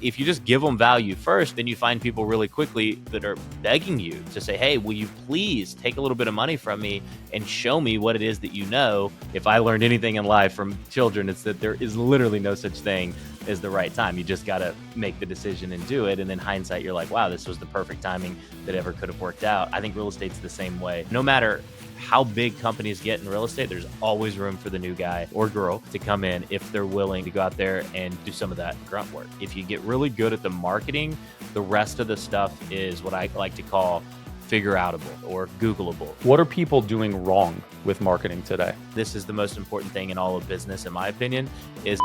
If you just give them value first, then you find people really quickly that are begging you to say, hey, will you please take a little bit of money from me and show me what it is that you know? If I learned anything in life from children, it's that there is literally no such thing as the right time. You just got to make the decision and do it. And then hindsight, you're like, wow, this was the perfect timing that ever could have worked out. I think real estate's the same way. No matter how big companies get in real estate, there's always room for the new guy or girl to come in if they're willing to go out there and do some of that grunt work. If you get really good at the marketing, the rest of the stuff is what I like to call figure outable or Googleable. What are people doing wrong with marketing today? This is the most important thing in all of business, in my opinion, is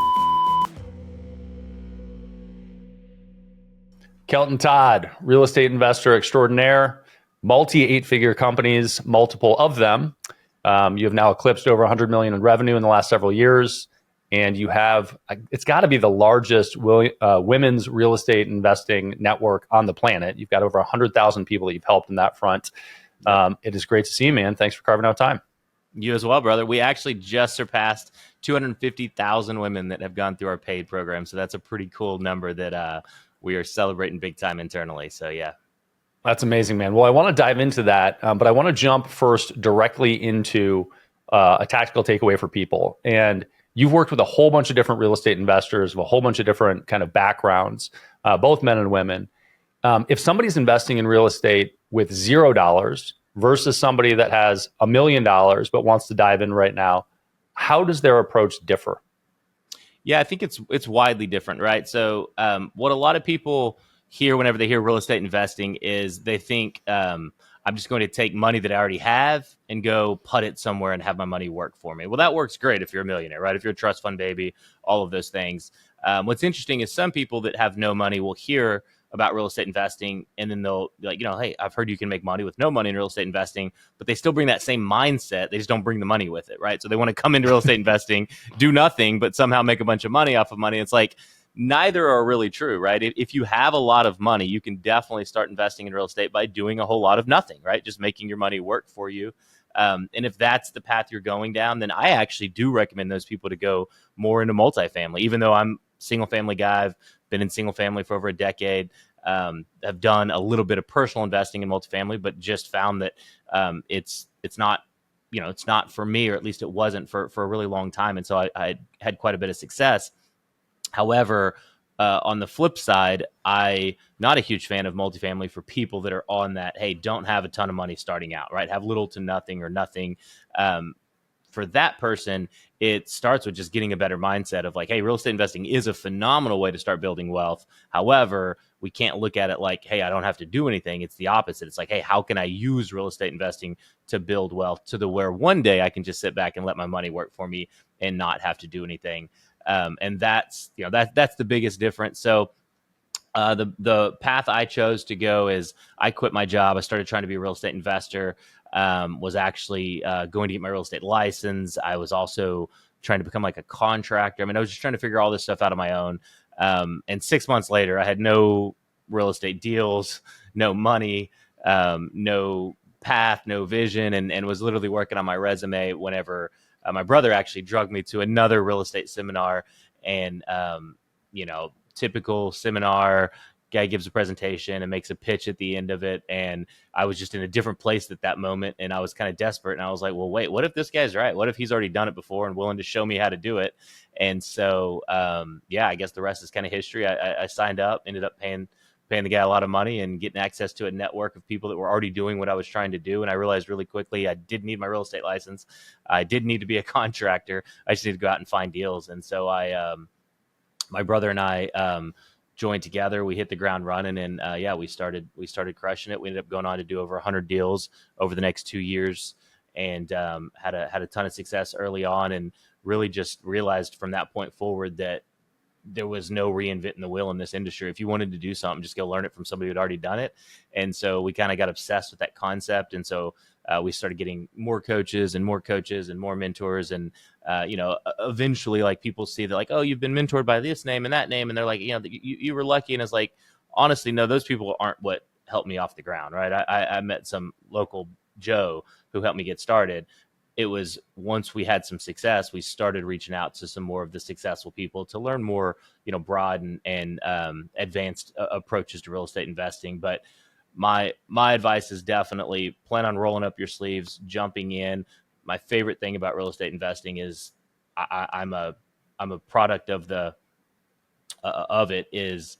Kelton Todd, real estate investor extraordinaire, multi 8-figure companies, multiple of them. You have now eclipsed over 100 million in revenue in the last several years. And you have, it's got to be the largest women's real estate investing network on the planet. You've got over 100,000 people that you've helped in that front. It is great to see you, man. Thanks for carving out time. You as well, brother. We actually just surpassed 250,000 women that have gone through our paid program. So that's a pretty cool number that we are celebrating big time internally. So yeah. That's amazing, man. Well, I want to dive into that, but I want to jump first directly into a tactical takeaway for people. And you've worked with a whole bunch of different real estate investors of a whole bunch of different kind of backgrounds, both men and women. If somebody's investing in real estate with $0 versus somebody that has $1 million but wants to dive in right now, how does their approach differ? Yeah, I think it's widely different, right? So what a lot of people hear whenever they hear real estate investing is they think I'm just going to take money that I already have and go put it somewhere and have my money work for me. Well, that works great if you're a millionaire, right? If you're a trust fund baby, all of those things. What's interesting is some people that have no money will hear about real estate investing and then they'll be like, hey, I've heard you can make money with no money in real estate investing, but they still bring that same mindset. They just don't bring the money with it, right? So they want to come into real estate investing, do nothing, but somehow make a bunch of money off of money. It's like, neither are really true, right? If you have a lot of money, you can definitely start investing in real estate by doing a whole lot of nothing, right? Just making your money work for you. And if that's the path you're going down, then I actually do recommend those people to go more into multifamily. Even though I'm a single family guy, I've been in single family for over a decade, have done a little bit of personal investing in multifamily, but just found that it's not, it's not for me, or at least it wasn't for a really long time. And so I had quite a bit of success. However, on the flip side, I'm not a huge fan of multifamily for people that are on that, hey, don't have a ton of money starting out, right? Have little to nothing or nothing. For that person, it starts with just getting a better mindset of like, hey, real estate investing is a phenomenal way to start building wealth. However, we can't look at it like, hey, I don't have to do anything. It's the opposite. It's like, hey, how can I use real estate investing to build wealth to the where one day I can just sit back and let my money work for me and not have to do anything. And that's the biggest difference. So the path I chose to go is I quit my job. I started trying to be a real estate investor, was actually going to get my real estate license. I was also trying to become like a contractor. I mean, I was just trying to figure all this stuff out on my own. And 6 months later, I had no real estate deals, no money, no path, no vision, and was literally working on my resume whenever my brother actually drugged me to another real estate seminar. And, typical seminar, guy gives a presentation and makes a pitch at the end of it. And I was just in a different place at that moment. And I was kind of desperate. And I was like, well, wait, what if this guy's right? What if he's already done it before and willing to show me how to do it? And so, I guess the rest is kind of history. I signed up, ended up paying the guy a lot of money and getting access to a network of people that were already doing what I was trying to do. And I realized really quickly I didn't need my real estate license. I didn't need to be a contractor. I just need to go out and find deals. And so my brother and I joined together. We hit the ground running, and we started crushing it. We ended up going on to do over 100 deals over the next 2 years, and had a ton of success early on, and really just realized from that point forward that there was no reinventing the wheel in this industry. If you wanted to do something, just go learn it from somebody who'd already done it. And so we kind of got obsessed with that concept. And so we started getting more coaches and more mentors. And, eventually like people see that like, oh, you've been mentored by this name and that name. And they're like, you were lucky. And it's like, honestly, no, those people aren't what helped me off the ground. Right. I met some local Joe who helped me get started. it was once we had some success, we started reaching out to some more of the successful people to learn more, broad and advanced approaches to real estate investing. But my advice is definitely plan on rolling up your sleeves, jumping in. My favorite thing about real estate investing is I'm a product of it is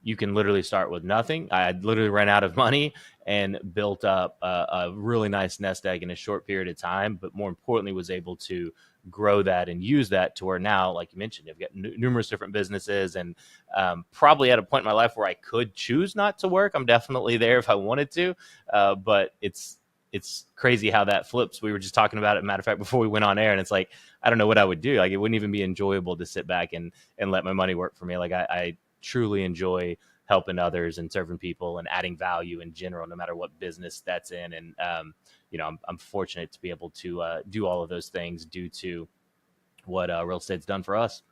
you can literally start with nothing. I had literally ran out of money and built up a really nice nest egg in a short period of time, but more importantly, was able to grow that and use that to where now, like you mentioned, I've got numerous different businesses and probably at a point in my life where I could choose not to work. I'm definitely there if I wanted to, but it's crazy how that flips. We were just talking about it, matter of fact, before we went on air, and it's like, I don't know what I would do. Like, it wouldn't even be enjoyable to sit back and let my money work for me. Like, I truly enjoy helping others and serving people and adding value in general, no matter what business that's in. And, I'm fortunate to be able to do all of those things due to what real estate's done for us.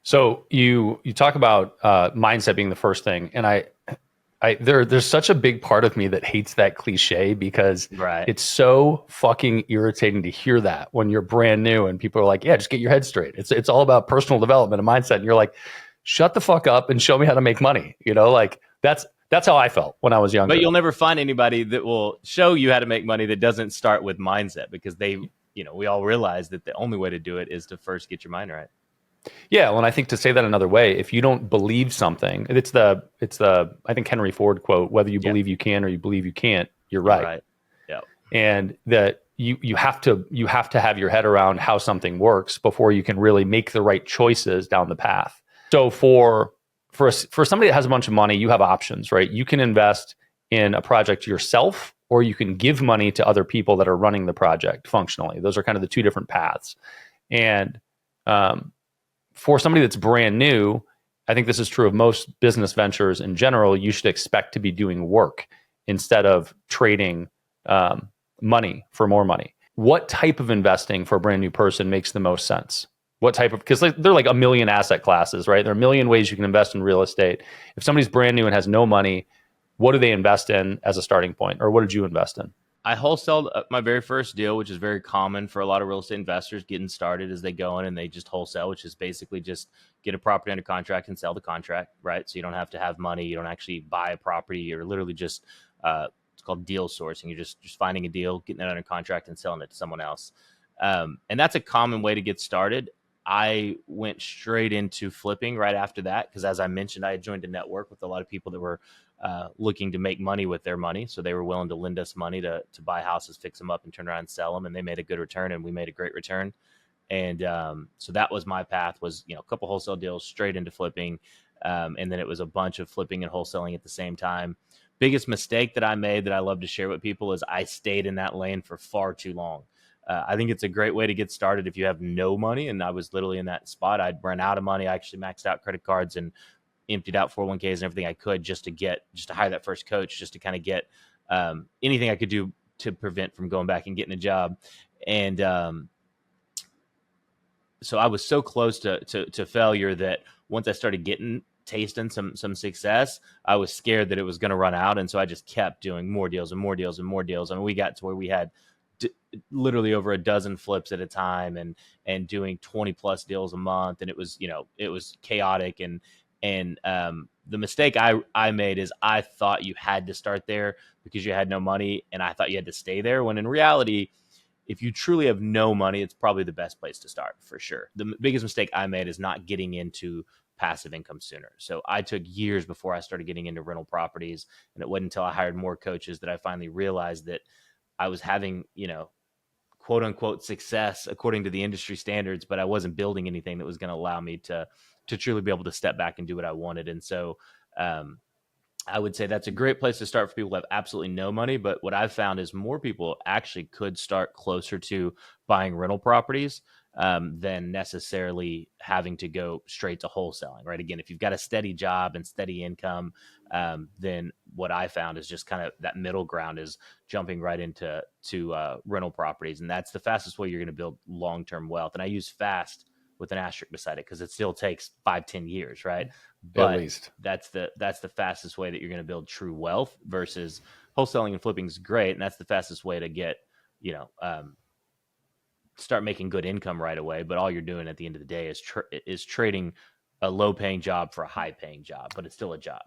So you talk about mindset being the first thing. And there's such a big part of me that hates that cliche because Right. it's so fucking irritating to hear that when you're brand new and people are like, yeah, just get your head straight. It's all about personal development and mindset. And you're like, shut the fuck up and show me how to make money. Like that's how I felt when I was younger. But you'll never find anybody that will show you how to make money that doesn't start with mindset, because we all realize that the only way to do it is to first get your mind right. Yeah, well, and I think to say that another way, if you don't believe something, it's the I think Henry Ford quote, whether you believe you can or you believe you can't, you're right. Right. Yeah. And that you have to have your head around how something works before you can really make the right choices down the path. So for somebody that has a bunch of money, you have options, right? You can invest in a project yourself, or you can give money to other people that are running the project functionally. Those are kind of the two different paths. And for somebody that's brand new, I think this is true of most business ventures in general, you should expect to be doing work instead of trading money for more money. What type of investing for a brand new person makes the most sense? What type of, because there are like a million asset classes, right? There are a million ways you can invest in real estate. If somebody's brand new and has no money, what do they invest in as a starting point? Or what did you invest in? I wholesaled my very first deal, which is very common for a lot of real estate investors getting started as they go in, and they just wholesale, which is basically just get a property under contract and sell the contract, right? So you don't have to have money. You don't actually buy a property. You're literally just, it's called deal sourcing. You're just finding a deal, getting it under contract and selling it to someone else. And that's a common way to get started. I went straight into flipping right after that because, as I mentioned, I had joined a network with a lot of people that were looking to make money with their money. So they were willing to lend us money to buy houses, fix them up, and turn around and sell them. And they made a good return, and we made a great return. And so that was my path, was a couple wholesale deals straight into flipping. And then it was a bunch of flipping and wholesaling at the same time. Biggest mistake that I made that I love to share with people is I stayed in that lane for far too long. I think it's a great way to get started if you have no money. And I was literally in that spot. I'd run out of money. I actually maxed out credit cards and emptied out 401ks and everything I could just to hire that first coach, just to kind of get anything I could do to prevent from going back and getting a job. And so I was so close to failure that once I started tasting some success, I was scared that it was going to run out. And so I just kept doing more deals and more deals and more deals. I mean, we got to where we had literally over a dozen flips at a time and doing 20 plus deals a month. And it was chaotic. And the mistake I made is I thought you had to start there because you had no money. And I thought you had to stay there, when in reality, if you truly have no money, it's probably the best place to start for sure. The biggest mistake I made is not getting into passive income sooner. So I took years before I started getting into rental properties. And it wasn't until I hired more coaches that I finally realized that I was having, quote unquote success according to the industry standards, but I wasn't building anything that was going to allow me to truly be able to step back and do what I wanted. And so I would say that's a great place to start for people who have absolutely no money. But what I've found is more people actually could start closer to buying rental properties than necessarily having to go straight to wholesaling, right? Again, if you've got a steady job and steady income, then what I found is just kind of that middle ground is jumping right into rental properties. And that's the fastest way you're going to build long-term wealth. And I use fast with an asterisk beside it because it still takes 5-10 years, right? But at least that's the fastest way that you're going to build true wealth, versus wholesaling and flipping is great. And that's the fastest way to get, start making good income right away, but all you're doing at the end of the day is trading a low paying job for a high paying job, but it's still a job.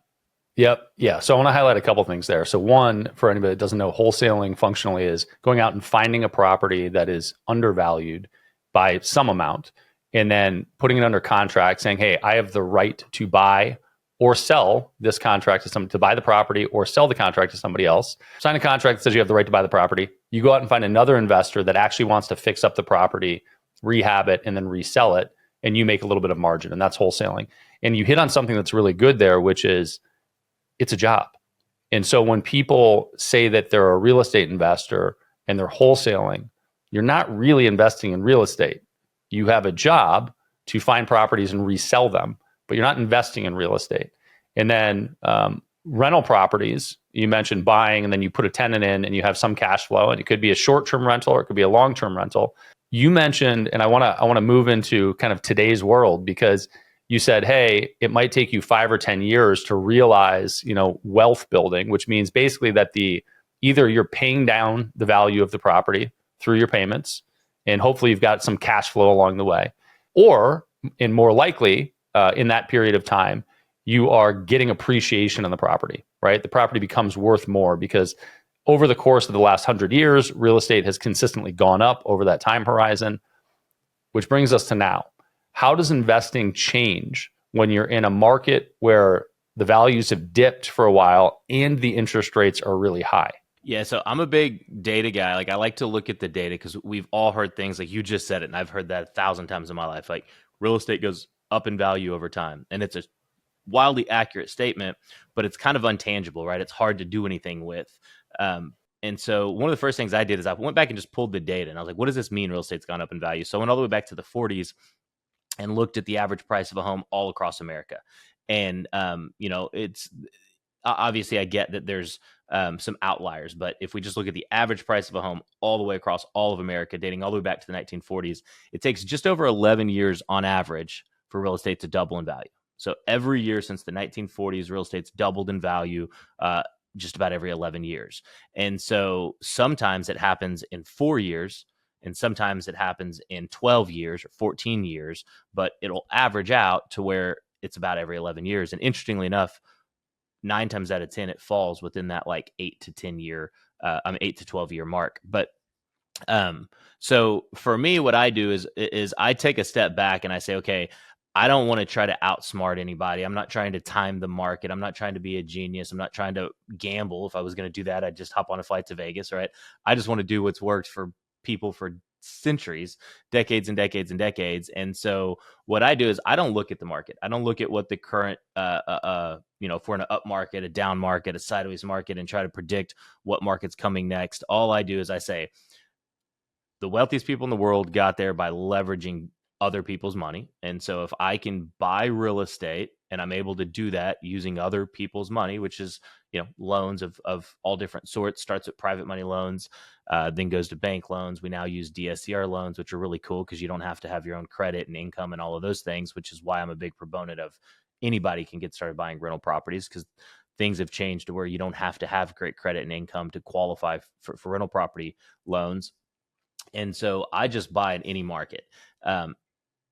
Yep. Yeah. So I want to highlight a couple things there. So one, for anybody that doesn't know, wholesaling functionally is going out and finding a property that is undervalued by some amount and then putting it under contract saying, hey, I have the right to buy or sell this contract to buy the property or sell the contract to somebody else. Sign a contract that says you have the right to buy the property. You go out and find another investor that actually wants to fix up the property, rehab it, and then resell it. And you make a little bit of margin. And that's wholesaling. And you hit on something that's really good there, which is it's a job. And so when people say that they're a real estate investor and they're wholesaling, you're not really investing in real estate. You have a job to find properties and resell them, but you're not investing in real estate. And then rental properties, you mentioned buying and then you put a tenant in and you have some cash flow, and it could be a short-term rental or it could be a long-term rental. You mentioned, and I want to move into kind of today's world, because you said, hey, it might take you 5 or 10 years to realize, wealth building, which means basically that either you're paying down the value of the property through your payments, and hopefully you've got some cash flow along the way, or, and more likely, in that period of time, you are getting appreciation on the property, right? The property becomes worth more because over the course of the last 100 years, real estate has consistently gone up over that time horizon, which brings us to now. How does investing change when you're in a market where the values have dipped for a while and the interest rates are really high? Yeah, so I'm a big data guy. Like, I like to look at the data because we've all heard things like you just said it, and I've heard that 1,000 times in my life. Like, real estate goes up in value over time, and it's a wildly accurate statement, but it's kind of untangible, right? It's hard to do anything with. And so one of the first things I did is I went back and just pulled the data, and I was like, what does this mean real estate's gone up in value? So I went all the way back to the 40s and looked at the average price of a home all across America. And, it's obviously I get that there's some outliers, but if we just look at the average price of a home all the way across all of America, dating all the way back to the 1940s, it takes just over 11 years on average for real estate to double in value. So every year since the 1940s, real estate's doubled in value just about every 11 years. And so sometimes it happens in 4 years, and sometimes it happens in 12 years or 14 years, but it'll average out to where it's about every 11 years. And interestingly enough, 9 times out of 10, it falls within that like 8 to 12 year mark. But so for me, what I do is I take a step back and I say, okay, I don't want to try to outsmart anybody. I'm not trying to time the market. I'm not trying to be a genius. I'm not trying to gamble. If I was going to do that, I'd just hop on a flight to Vegas, right? I just want to do what's worked for people for centuries, decades and decades and decades. And so what I do is I don't look at the market. I don't look at what the current, if we're in an up market, a down market, a sideways market, and try to predict what market's coming next. All I do is I say, the wealthiest people in the world got there by leveraging other people's money. And so if I can buy real estate and I'm able to do that using other people's money, which is, loans of all different sorts, starts with private money loans, then goes to bank loans. We now use DSCR loans, which are really cool because you don't have to have your own credit and income and all of those things, which is why I'm a big proponent of anybody can get started buying rental properties, because things have changed to where you don't have to have great credit and income to qualify for rental property loans. And so I just buy in any market.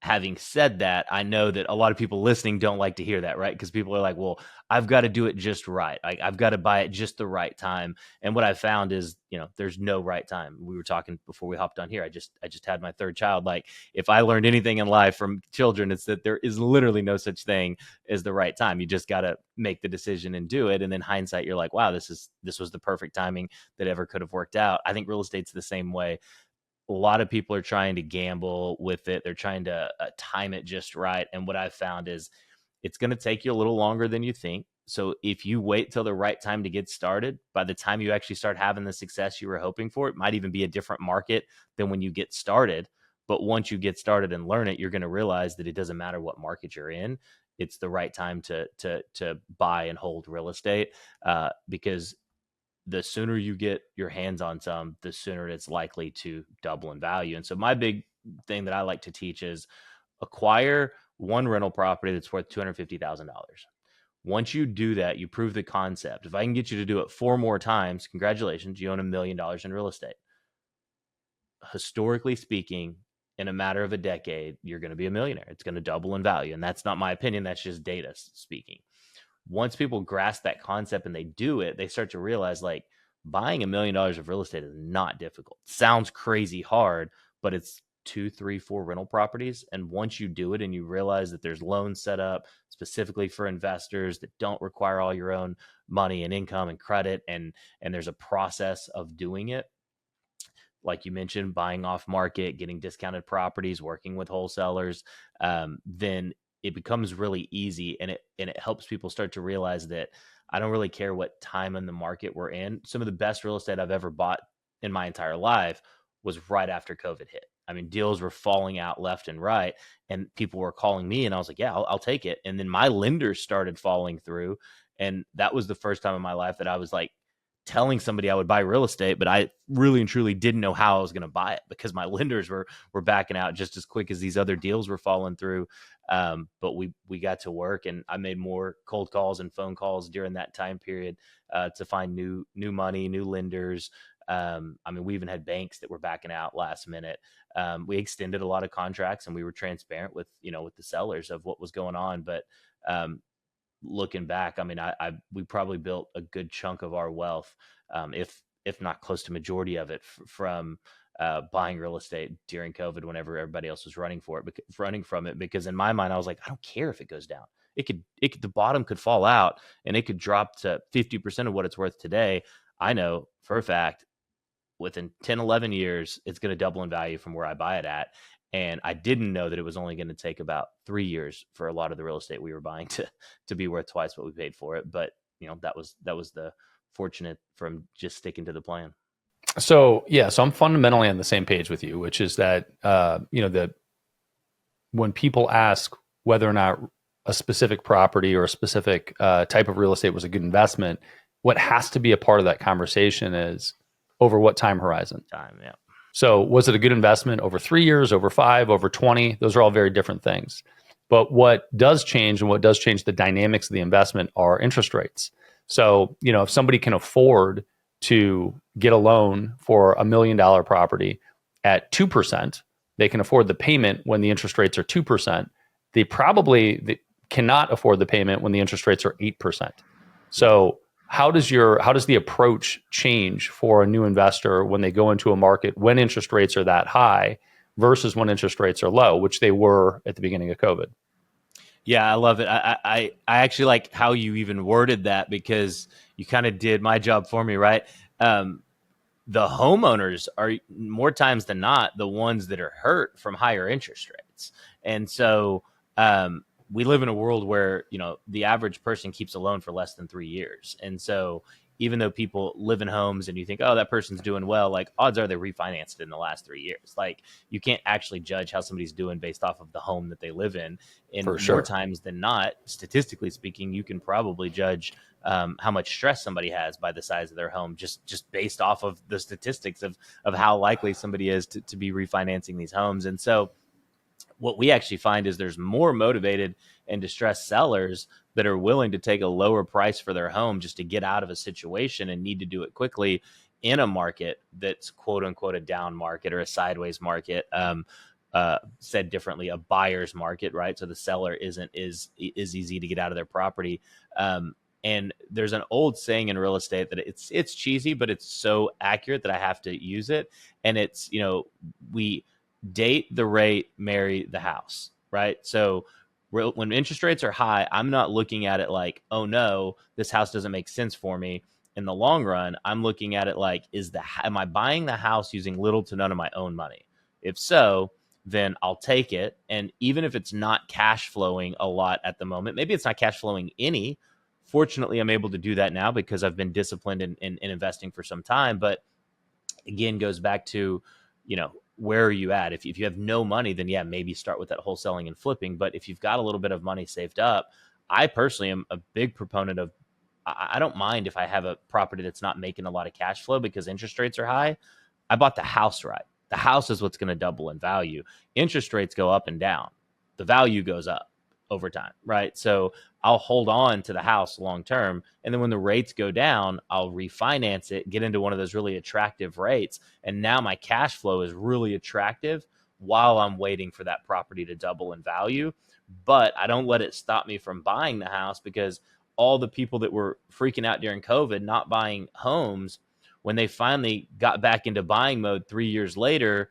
Having said that, I know that a lot of people listening don't like to hear that, right? Because people are like, well, I've got to do it just right. I've got to buy it just the right time. And what I found is, there's no right time. We were talking before we hopped on here. I just had my third child. Like, if I learned anything in life from children, it's that there is literally no such thing as the right time. You just got to make the decision and do it. And then hindsight, you're like, wow, this was the perfect timing that ever could have worked out. I think real estate's the same way. A lot of people are trying to gamble with it. They're trying to time it just right. And what I've found is it's going to take you a little longer than you think. So if you wait till the right time to get started, by the time you actually start having the success you were hoping for, it might even be a different market than when you get started. But once you get started and learn it, you're going to realize that it doesn't matter what market you're in. It's the right time to buy and hold real estate because the sooner you get your hands on some, the sooner it's likely to double in value. And so my big thing that I like to teach is acquire one rental property that's worth $250,000. Once you do that, you prove the concept. If I can get you to do it 4 more times, congratulations, you own $1 million in real estate. historically speaking, in a matter of a decade, you're going to be a millionaire. It's going to double in value. And that's not my opinion. That's just data speaking. Once people grasp that concept and they do it, they start to realize like buying $1 million of real estate is not difficult. Sounds crazy hard, but it's 2, 3, 4 rental properties. And once you do it and you realize that there's loans set up specifically for investors that don't require all your own money and income and credit, and there's a process of doing it, like you mentioned, buying off market, getting discounted properties, working with wholesalers, then it becomes really easy, and it helps people start to realize that I don't really care what time in the market we're in. Some of the best real estate I've ever bought in my entire life was right after COVID hit. I mean, deals were falling out left and right, and people were calling me, and I was like, yeah, I'll take it. And then my lenders started falling through, and that was the first time in my life that I was like telling somebody I would buy real estate, but I really and truly didn't know how I was going to buy it because my lenders were backing out just as quick as these other deals were falling through. But we got to work, and I made more cold calls and phone calls during that time period to find new money, new lenders. I mean, we even had banks that were backing out last minute. We extended a lot of contracts, and we were transparent with the sellers of what was going on. But looking back, I mean, we probably built a good chunk of our wealth, if not close to majority of it, from buying real estate during COVID, whenever everybody else was running from it. Because in my mind, I was like, I don't care if it goes down. The bottom could fall out, and it could drop to 50% of what it's worth today. I know for a fact within 10, 11 years, it's going to double in value from where I buy it at. And I didn't know that it was only going to take about 3 years for a lot of the real estate we were buying to be worth twice what we paid for it. But that was the fortunate from just sticking to the plan. So I'm fundamentally on the same page with you, which is that that when people ask whether or not a specific property or a specific type of real estate was a good investment, what has to be a part of that conversation is over what time horizon. Yeah. So was it a good investment over 3 years, over 5, over 20? Those are all very different things. But what does change, and what does change the dynamics of the investment, are interest rates. So, if somebody can afford to get a loan for $1 million property at 2%, they can afford the payment when the interest rates are 2%. They probably cannot afford the payment when the interest rates are 8%. So how does the approach change for a new investor when they go into a market when interest rates are that high versus when interest rates are low, which they were at the beginning of COVID? Yeah, I love it. I actually like how you even worded that, because you kind of did my job for me, right? The homeowners are more times than not the ones that are hurt from higher interest rates. And so we live in a world where, the average person keeps a loan for less than 3 years. And so even though people live in homes and you think, oh, that person's doing well, like odds are they refinanced in the last 3 years. Like you can't actually judge how somebody's doing based off of the home that they live in. And For sure. More times than not, statistically speaking, you can probably judge how much stress somebody has by the size of their home, just based off of the statistics of how likely somebody is to be refinancing these homes. And so what we actually find is there's more motivated and distressed sellers that are willing to take a lower price for their home just to get out of a situation and need to do it quickly in a market that's quote unquote a down market or a sideways market. Said differently, a buyer's market, right? So the seller is easy to get out of their property. And there's an old saying in real estate that it's cheesy, but it's so accurate that I have to use it. And it's, we date the rate, marry the house, right? So when interest rates are high, I'm not looking at it like, oh no, this house doesn't make sense for me. In the long run, I'm looking at it like, am I buying the house using little to none of my own money? If so, then I'll take it. And even if it's not cash flowing a lot at the moment, maybe it's not cash flowing any. Fortunately, I'm able to do that now because I've been disciplined in investing for some time. But again, goes back to, where are you at? If you have no money, then yeah, maybe start with that wholesaling and flipping. But if you've got a little bit of money saved up, I personally am a big proponent of, I don't mind if I have a property that's not making a lot of cash flow because interest rates are high. I bought the house right. The house is what's going to double in value. Interest rates go up and down. The value goes up. over time, right? So I'll hold on to the house long term, and then when the rates go down, I'll refinance it, get into one of those really attractive rates, and now my cash flow is really attractive while I'm waiting for that property to double in value. But I don't let it stop me from buying the house, because all the people that were freaking out during COVID not buying homes, when they finally got back into buying mode 3 years later,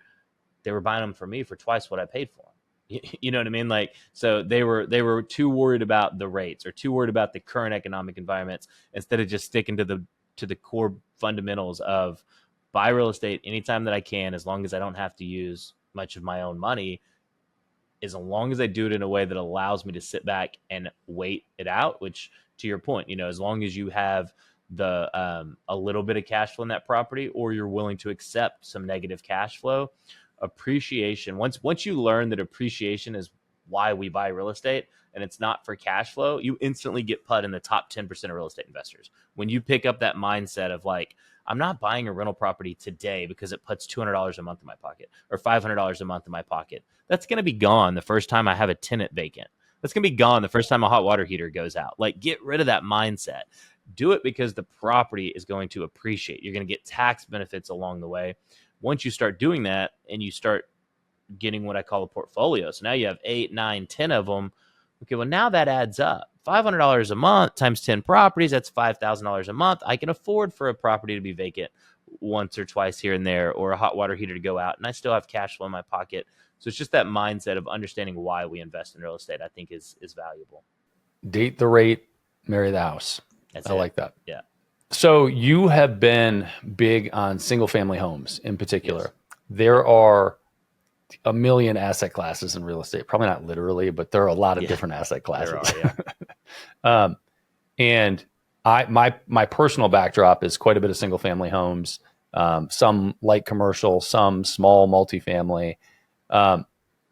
they were buying them for me for twice what I paid for them. You know what I mean? Like, so they were too worried about the rates, or too worried about the current economic environments, instead of just sticking to the core fundamentals of buy real estate anytime that I can, as long as I don't have to use much of my own money, as long as I do it in a way that allows me to sit back and wait it out. Which, to your point, as long as you have the a little bit of cash flow in that property, or you're willing to accept some negative cash flow, appreciation, once you learn that appreciation is why we buy real estate and it's not for cash flow, you instantly get put in the top 10% of real estate investors. When you pick up that mindset of like, I'm not buying a rental property today because it puts $200 a month in my pocket, or $500 a month in my pocket. That's going to be gone the first time I have a tenant vacant. That's going to be gone the first time a hot water heater goes out. Like, get rid of that mindset. Do it because the property is going to appreciate. You're going to get tax benefits along the way. Once you start doing that and you start getting what I call a portfolio, so now you have 8, 9, 10 of them. Okay, well, now that adds up. $500 a month times 10 properties, that's $5,000 a month. I can afford for a property to be vacant once or twice here and there, or a hot water heater to go out, and I still have cash flow in my pocket. So it's just that mindset of understanding why we invest in real estate, I think is valuable. Date the rate, marry the house. That's I like that. Yeah. So you have been big on single family homes in particular. Yes. There are a million asset classes in real estate. Probably not literally, but there are a lot of different asset classes. There are, yeah. And my personal backdrop is quite a bit of single family homes, some light commercial, some small multifamily.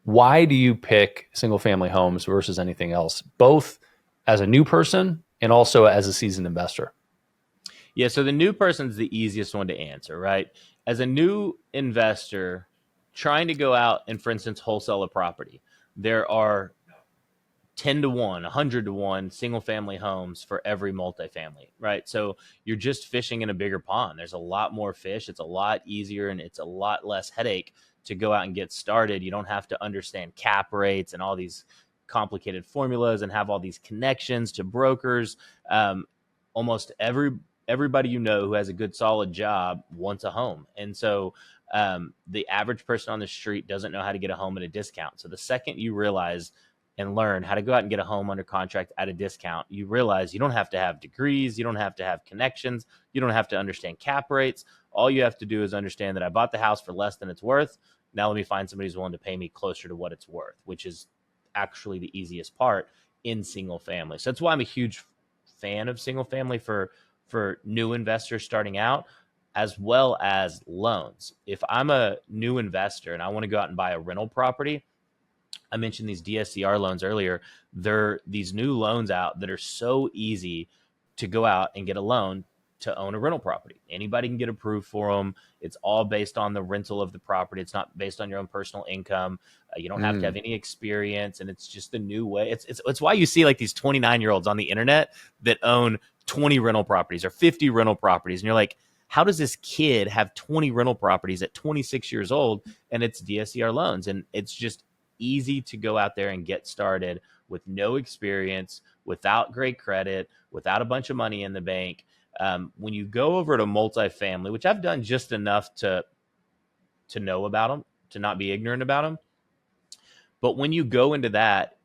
Why do you pick single family homes versus anything else, both as a new person and also as a seasoned investor? Yeah, so the new person's the easiest one to answer, right? As a new investor trying to go out and, for instance, wholesale a property, there are 10 to 1, 100 to 1 single family homes for every multifamily, right? So you're just fishing in a bigger pond. There's a lot more fish. It's a lot easier, and it's a lot less headache to go out and get started. You don't have to understand cap rates and all these complicated formulas and have all these connections to brokers. Almost everybody who has a good solid job wants a home. And so the average person on the street doesn't know how to get a home at a discount. So the second you realize and learn how to go out and get a home under contract at a discount, you realize you don't have to have degrees, you don't have to have connections, you don't have to understand cap rates. All you have to do is understand that I bought the house for less than it's worth. Now let me find somebody who's willing to pay me closer to what it's worth, which is actually the easiest part in single family. So that's why I'm a huge fan of single family for new investors starting out, as well as loans. If I'm a new investor and I want to go out and buy a rental property, I mentioned these DSCR loans earlier. They're these new loans out that are so easy to go out and get a loan to own a rental property. Anybody can get approved for them. It's all based on the rental of the property. It's not based on your own personal income. You don't have to have any experience, and it's just the new way. It's why you see like these 29-year-olds on the internet that own 20 rental properties or 50 rental properties, and you're like, how does this kid have 20 rental properties at 26 years old? And it's DSCR loans, and it's just easy to go out there and get started with no experience, without great credit, without a bunch of money in the bank. When you go over to multifamily, which I've done just enough to know about them, to not be ignorant about them, but when you go into that,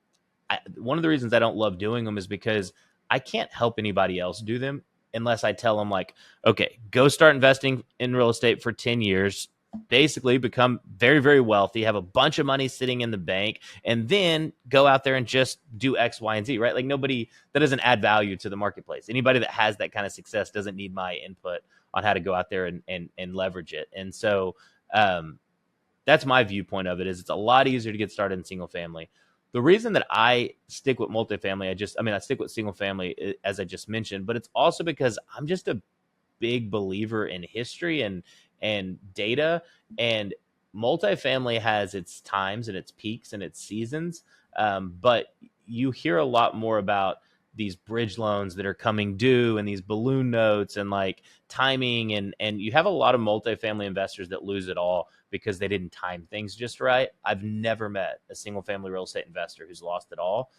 one of the reasons I don't love doing them is because I can't help anybody else do them unless I tell them like, okay, go start investing in real estate for 10 years, basically become very, very wealthy, have a bunch of money sitting in the bank, and then go out there and just do X, Y, and Z, right? Like that doesn't add value to the marketplace. Anybody that has that kind of success doesn't need my input on how to go out there and leverage it. And so that's my viewpoint of it. Is it's a lot easier to get started in single family. The reason that I stick with multifamily, I stick with single family, as I just mentioned, but it's also because I'm just a big believer in history and data, and multifamily has its times and its peaks and its seasons. But you hear a lot more about these bridge loans that are coming due and these balloon notes and like timing, and you have a lot of multifamily investors that lose it all because they didn't time things just right. I've never met a single family real estate investor who's lost it all,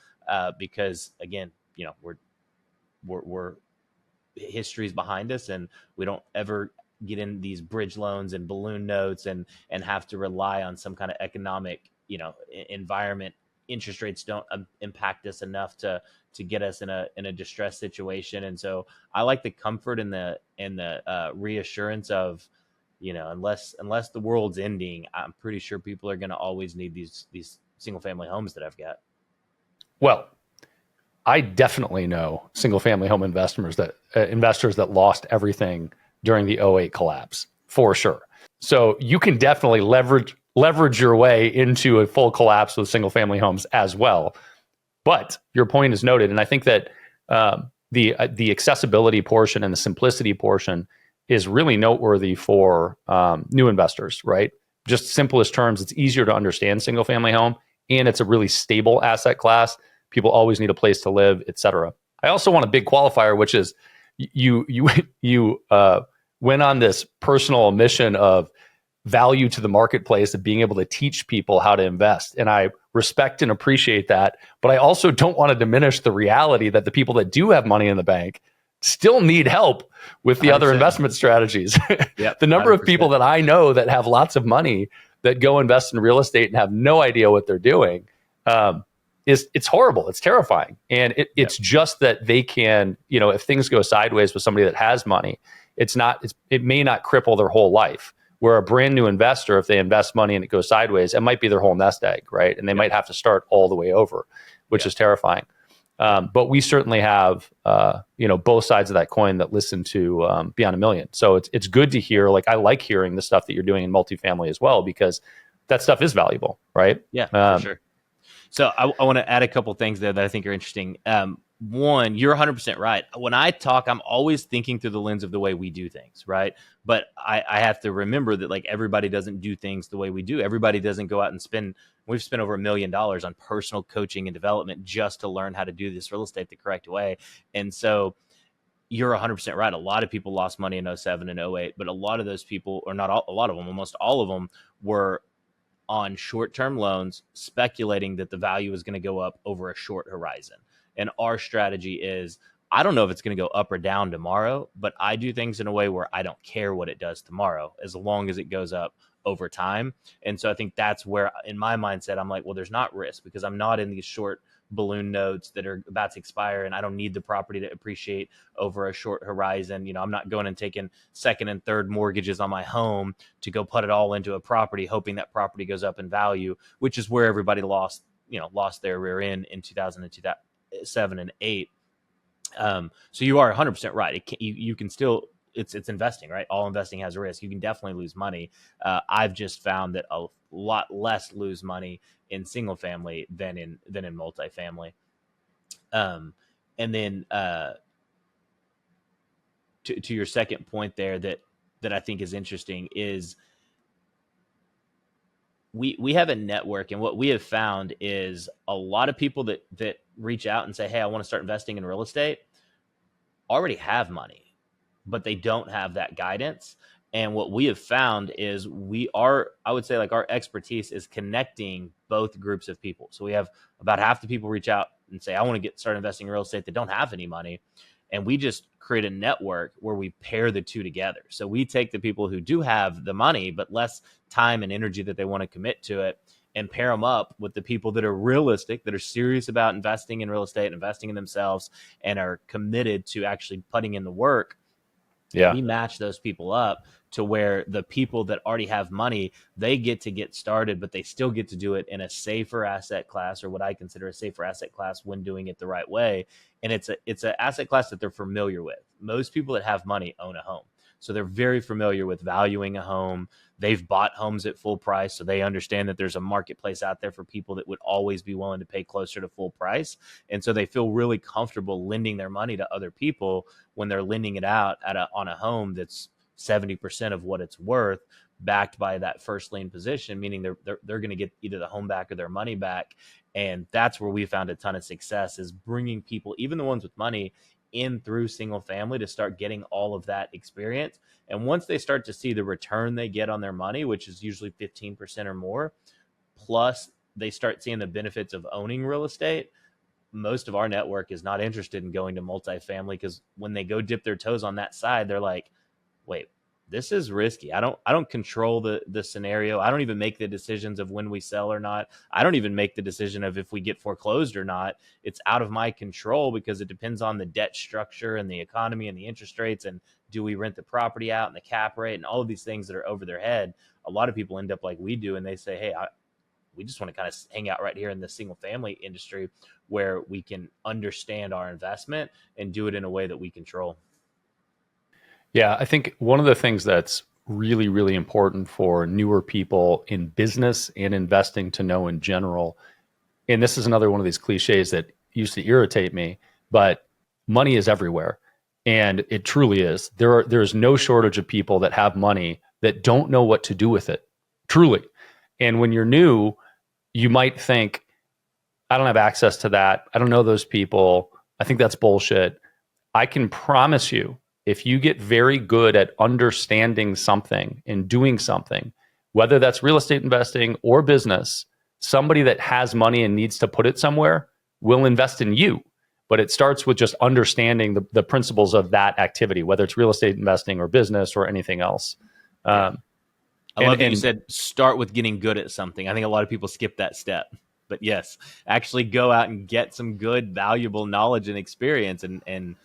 because again, we're history's behind us, and we don't ever get in these bridge loans and balloon notes and have to rely on some kind of economic environment. Interest rates don't impact us enough to get us in a distressed situation. And so I like the comfort and the reassurance of, unless the world's ending, I'm pretty sure people are going to always need these single family homes that I've got. Well, I definitely know single family home investors that lost everything during the '08 collapse, for sure. So you can definitely leverage your way into a full collapse with single family homes as well. But your point is noted, and I think that the accessibility portion and the simplicity portion is really noteworthy for new investors, right? Just simplest terms, it's easier to understand single family home, and it's a really stable asset class. People always need a place to live, et cetera. I also want a big qualifier, which is you went on this personal mission of value to the marketplace of being able to teach people how to invest. And I respect and appreciate that. But I also don't want to diminish the reality that the people that do have money in the bank still need help with the 100%. Other investment strategies. Yep, the number 100%. Of people that I know that have lots of money that go invest in real estate and have no idea what they're doing, it's horrible. It's terrifying. And it's just that they can, if things go sideways with somebody that has money, it may not cripple their whole life. Where a brand new investor, if they invest money and it goes sideways, it might be their whole nest egg, right? And they might have to start all the way over, which is terrifying. But we certainly have, both sides of that coin that listen to Beyond a Million. So it's good to hear. Like, I like hearing the stuff that you're doing in multifamily as well, because that stuff is valuable, right? Yeah, for sure. So I want to add a couple things there that I think are interesting. One, you're 100% right. When I talk, I'm always thinking through the lens of the way we do things, right? But I have to remember that like everybody doesn't do things the way we do. Everybody doesn't go out and spend. We've spent over $1 million on personal coaching and development just to learn how to do this real estate the correct way. And so you're 100% right. A lot of people lost money in 07 and 08, but a lot of those people, or not all, a lot of them, almost all of them were on short-term loans, speculating that the value is going to go up over a short horizon. And our strategy is, I don't know if it's going to go up or down tomorrow, but I do things in a way where I don't care what it does tomorrow, as long as it goes up over time. And so I think that's where, in my mindset, I'm like, well, there's not risk, because I'm not in these short balloon notes that are about to expire, and I don't need the property to appreciate over a short horizon. I'm not going and taking second and third mortgages on my home to go put it all into a property, hoping that property goes up in value, which is where everybody lost their rear end in 2007 and 8. So you are 100% right. You can still, it's investing, right? All investing has a risk. You can definitely lose money. I've just found that a lot less lose money in single family than in multifamily. And then to your second point there, that I think is interesting is we have a network, and what we have found is a lot of people that reach out and say, hey, I want to start investing in real estate, already have money, but they don't have that guidance. And what we have found is I would say, like, our expertise is connecting both groups of people. So we have about half the people reach out and say, I want to start investing in real estate, that don't have any money. And we just create a network where we pair the two together. So we take the people who do have the money, but less time and energy that they want to commit to it, and pair them up with the people that are realistic, that are serious about investing in real estate, investing in themselves, and are committed to actually putting in the work. Yeah. We match those people up to where the people that already have money, they get started, but they still get to do it in a safer asset class, or what I consider a safer asset class when doing it the right way. And it's an asset class that they're familiar with. Most people that have money own a home. So they're very familiar with valuing a home. They've bought homes at full price, so they understand that there's a marketplace out there for people that would always be willing to pay closer to full price. And so they feel really comfortable lending their money to other people when they're lending it out on a home that's 70% of what it's worth, backed by that first lien position, meaning they're going to get either the home back or their money back. And that's where we found a ton of success, is bringing people, even the ones with money, in through single family to start getting all of that experience. And once they start to see the return they get on their money, which is usually 15% or more, plus they start seeing the benefits of owning real estate, most of our network is not interested in going to multifamily, because when they go dip their toes on that side, they're like, wait, this is risky. I don't control the scenario. I don't even make the decisions of when we sell or not. I don't even make the decision of if we get foreclosed or not. It's out of my control, because it depends on the debt structure and the economy and the interest rates, and do we rent the property out, and the cap rate, and all of these things that are over their head. A lot of people end up like we do, and they say, hey, we just want to kind of hang out right here in the single family industry, where we can understand our investment and do it in a way that we control. Yeah, I think one of the things that's really, really important for newer people in business and investing to know in general, and this is another one of these cliches that used to irritate me, but money is everywhere. And it truly is. There's no shortage of people that have money that don't know what to do with it, truly. And when you're new, you might think, I don't have access to that. I don't know those people. I think that's bullshit. I can promise you, if you get very good at understanding something and doing something, whether that's real estate investing or business, somebody that has money and needs to put it somewhere will invest in you. But it starts with just understanding the principles of that activity, whether it's real estate investing or business or anything else. I love that you said start with getting good at something. I think a lot of people skip that step. But yes, actually go out and get some good, valuable knowledge and experience, and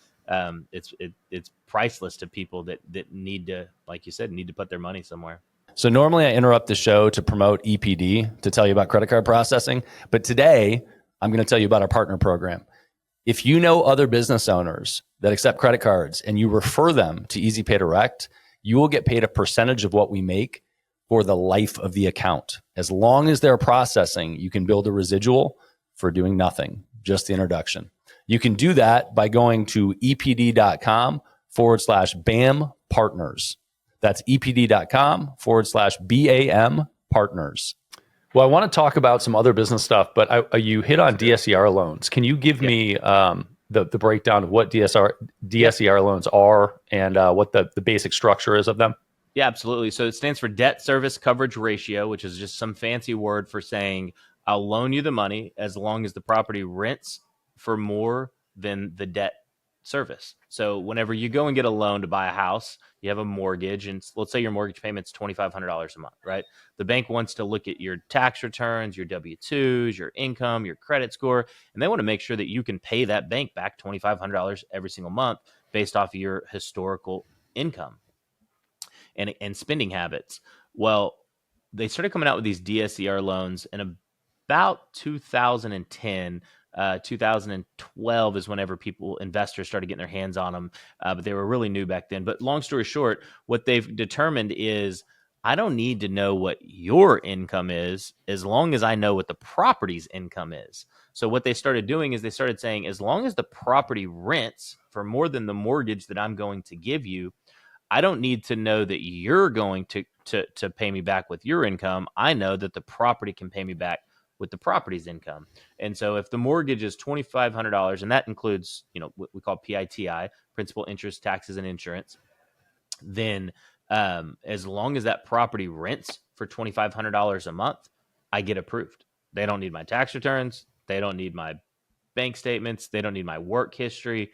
it's priceless to people that need to, like you said, need to put their money somewhere. So normally I interrupt the show to promote EPD, to tell you about credit card processing, but today I'm going to tell you about our partner program. If you know other business owners that accept credit cards and you refer them to Easy Pay Direct, you will get paid a percentage of what we make for the life of the account. As long as they're processing, you can build a residual for doing nothing, just the introduction. You can do that by going to epd.com/BAM partners. That's epd.com/BAM partners. Well, I want to talk about some other business stuff, but you hit on DSCR loans. Can you give me the breakdown of what DSCR loans are and what the basic structure is of them? Yeah, absolutely. So it stands for debt service coverage ratio, which is just some fancy word for saying I'll loan you the money as long as the property rents for more than the debt service. So whenever you go and get a loan to buy a house, you have a mortgage, and let's say your mortgage payment's $2,500 a month, right? The bank wants to look at your tax returns, your W-2s, your income, your credit score, and they want to make sure that you can pay that bank back $2,500 every single month based off of your historical income and spending habits. Well, they started coming out with these DSCR loans in about 2010. 2012 is whenever investors started getting their hands on them, but they were really new back then. But long story short, what they've determined is I don't need to know what your income is as long as I know what the property's income is. So what they started doing is they started saying, as long as the property rents for more than the mortgage that I'm going to give you, I don't need to know that you're going to pay me back with your income. I know that the property can pay me back with the property's income. And so if the mortgage is $2,500, and that includes, what we call PITI, principal, interest, taxes, and insurance, then as long as that property rents for $2,500 a month, I get approved. They don't need my tax returns. They don't need my bank statements. They don't need my work history.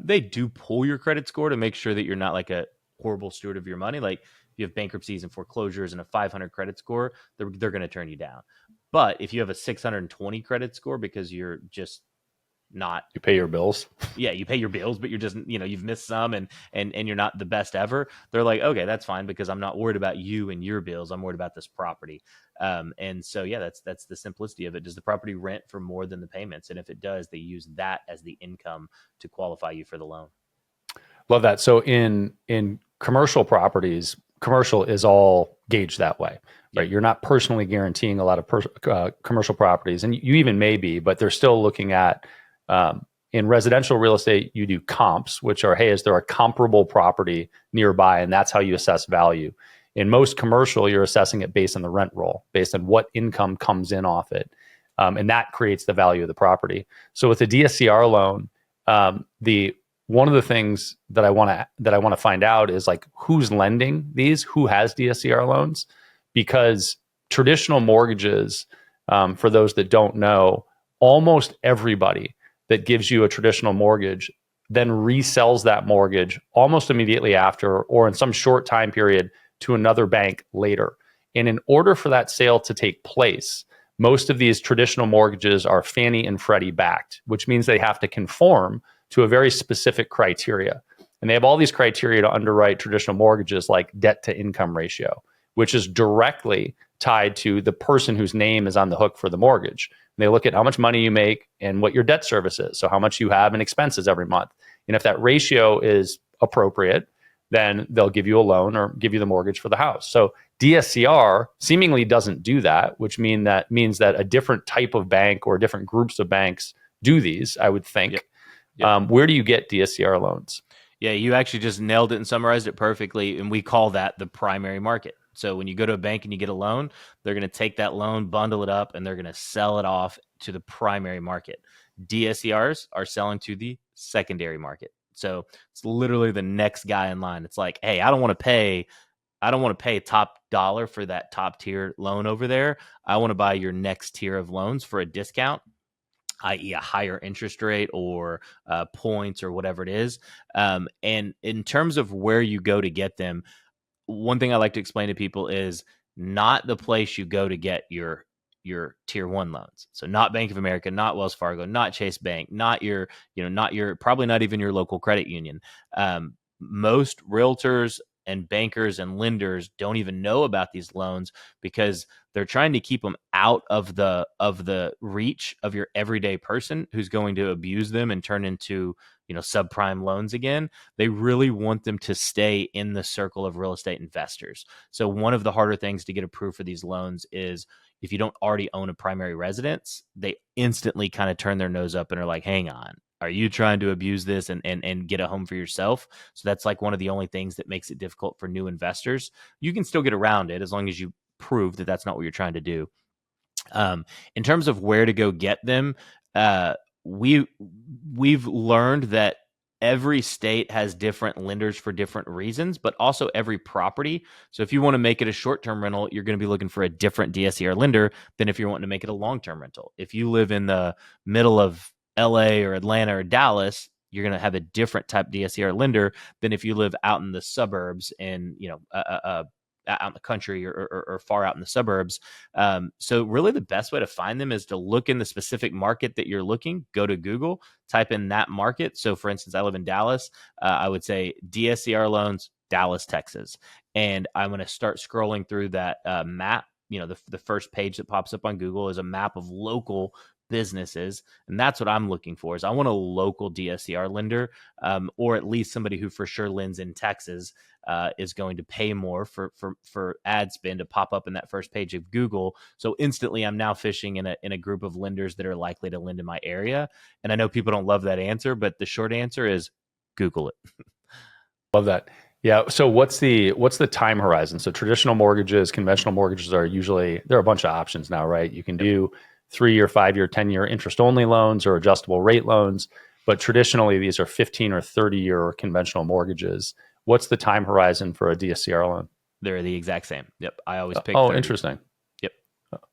They do pull your credit score to make sure that you're not like a horrible steward of your money. Like if you have bankruptcies and foreclosures and a 500 credit score, they're going to turn you down. But if you have a 620 credit score because you're just not, you pay your bills. Yeah, you pay your bills, but you're just, you've missed some and you're not the best ever. They're like, okay, that's fine because I'm not worried about you and your bills. I'm worried about this property. And so, yeah, that's the simplicity of it. Does the property rent for more than the payments? And if it does, they use that as the income to qualify you for the loan. Love that. So in commercial properties, commercial is all gauged that way, right? You're not personally guaranteeing a lot of commercial properties, and you even may be, but they're still looking at, in residential real estate, you do comps, which are, hey, is there a comparable property nearby? And that's how you assess value. In most commercial, you're assessing it based on the rent roll, based on what income comes in off it. and that creates the value of the property. So with a DSCR loan, the one of the things that I want to find out is like who's lending these, who has DSCR loans, because traditional mortgages, for those that don't know, almost everybody that gives you a traditional mortgage then resells that mortgage almost immediately after, or in some short time period, to another bank later. And in order for that sale to take place, most of these traditional mortgages are Fannie and Freddie backed, which means they have to conform to a very specific criteria. And they have all these criteria to underwrite traditional mortgages, like debt to income ratio, which is directly tied to the person whose name is on the hook for the mortgage. And they look at how much money you make and what your debt service is, so how much you have in expenses every month. And if that ratio is appropriate, then they'll give you a loan or give you the mortgage for the house. So DSCR seemingly doesn't do that, which means that a different type of bank or different groups of banks do these, I would think. Yep. Yep. Where do you get DSCR loans? Yeah, you actually just nailed it and summarized it perfectly. And we call that the primary market. So when you go to a bank and you get a loan, they're going to take that loan, bundle it up, and they're going to sell it off to the primary market. DSCRs are selling to the secondary market. So it's literally the next guy in line. It's like, hey, I don't want to pay top dollar for that top tier loan over there. I want to buy your next tier of loans for a discount, i.e. a higher interest rate or points or whatever it is. And in terms of where you go to get them, one thing I like to explain to people is not the place you go to get your tier one loans. So not Bank of America, not Wells Fargo, not Chase Bank, not your probably not even your local credit union. Most realtors and bankers and lenders don't even know about these loans because they're trying to keep them out of the reach of your everyday person who's going to abuse them and turn into, subprime loans again. They really want them to stay in the circle of real estate investors. So one of the harder things to get approved for these loans is if you don't already own a primary residence, they instantly kind of turn their nose up and are like, hang on, are you trying to abuse this and get a home for yourself? So that's like one of the only things that makes it difficult for new investors. You can still get around it as long as you prove that that's not what you're trying to do. In terms of where to go get them, we've learned that every state has different lenders for different reasons, but also every property. So if you want to make it a short-term rental, you're going to be looking for a different DSCR lender than if you're wanting to make it a long-term rental. If you live in the middle of LA or Atlanta or Dallas, you're going to have a different type DSCR lender than if you live out in the suburbs and, out in the country or far out in the suburbs. So really the best way to find them is to look in the specific market that you're looking, go to Google, type in that market. So for instance, I live in Dallas. I would say DSCR loans, Dallas, Texas. And I'm going to start scrolling through that map. The first page that pops up on Google is a map of local businesses. And that's what I'm looking for is I want a local DSCR lender, or at least somebody who for sure lends in Texas, is going to pay more for ad spend to pop up in that first page of Google. So instantly I'm now fishing in a group of lenders that are likely to lend in my area. And I know people don't love that answer, but the short answer is Google it. Love that. Yeah. So what's the time horizon? So traditional mortgages, conventional mortgages are usually, there are a bunch of options now, right? You can do 3-year, 5-year, 10-year interest-only loans or adjustable rate loans. But traditionally, these are 15 or 30-year conventional mortgages. What's the time horizon for a DSCR loan? They're the exact same. Yep. I always pick 30. Oh, Interesting. Yep.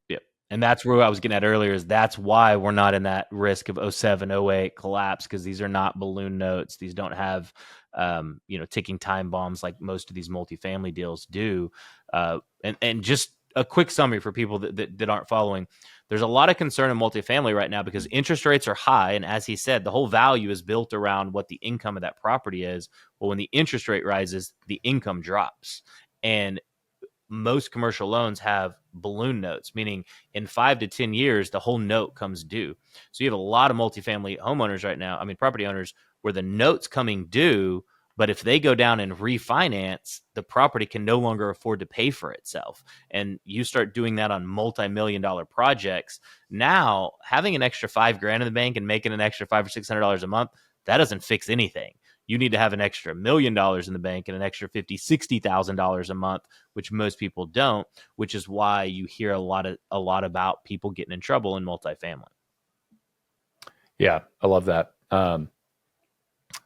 Yep. And that's where I was getting at earlier is that's why we're not in that risk of 07, 08 collapse, because these are not balloon notes. These don't have, ticking time bombs like most of these multifamily deals do. And just a quick summary for people that aren't following. There's a lot of concern in multifamily right now because interest rates are high. And as he said, the whole value is built around what the income of that property is. Well, when the interest rate rises, the income drops. And most commercial loans have balloon notes, meaning in 5 to 10 years, the whole note comes due. So you have a lot of multifamily homeowners right now, property owners, where the note's coming due, but if they go down and refinance, the property can no longer afford to pay for itself. And you start doing that on multi-million-dollar projects. Now, having an extra $5,000 in the bank and making an extra $500 or $600 a month, that doesn't fix anything. You need to have an extra $1 million in the bank and an extra $50,000-$60,000 a month, which most people don't, which is why you hear a lot about people getting in trouble in multifamily. Yeah, I love that.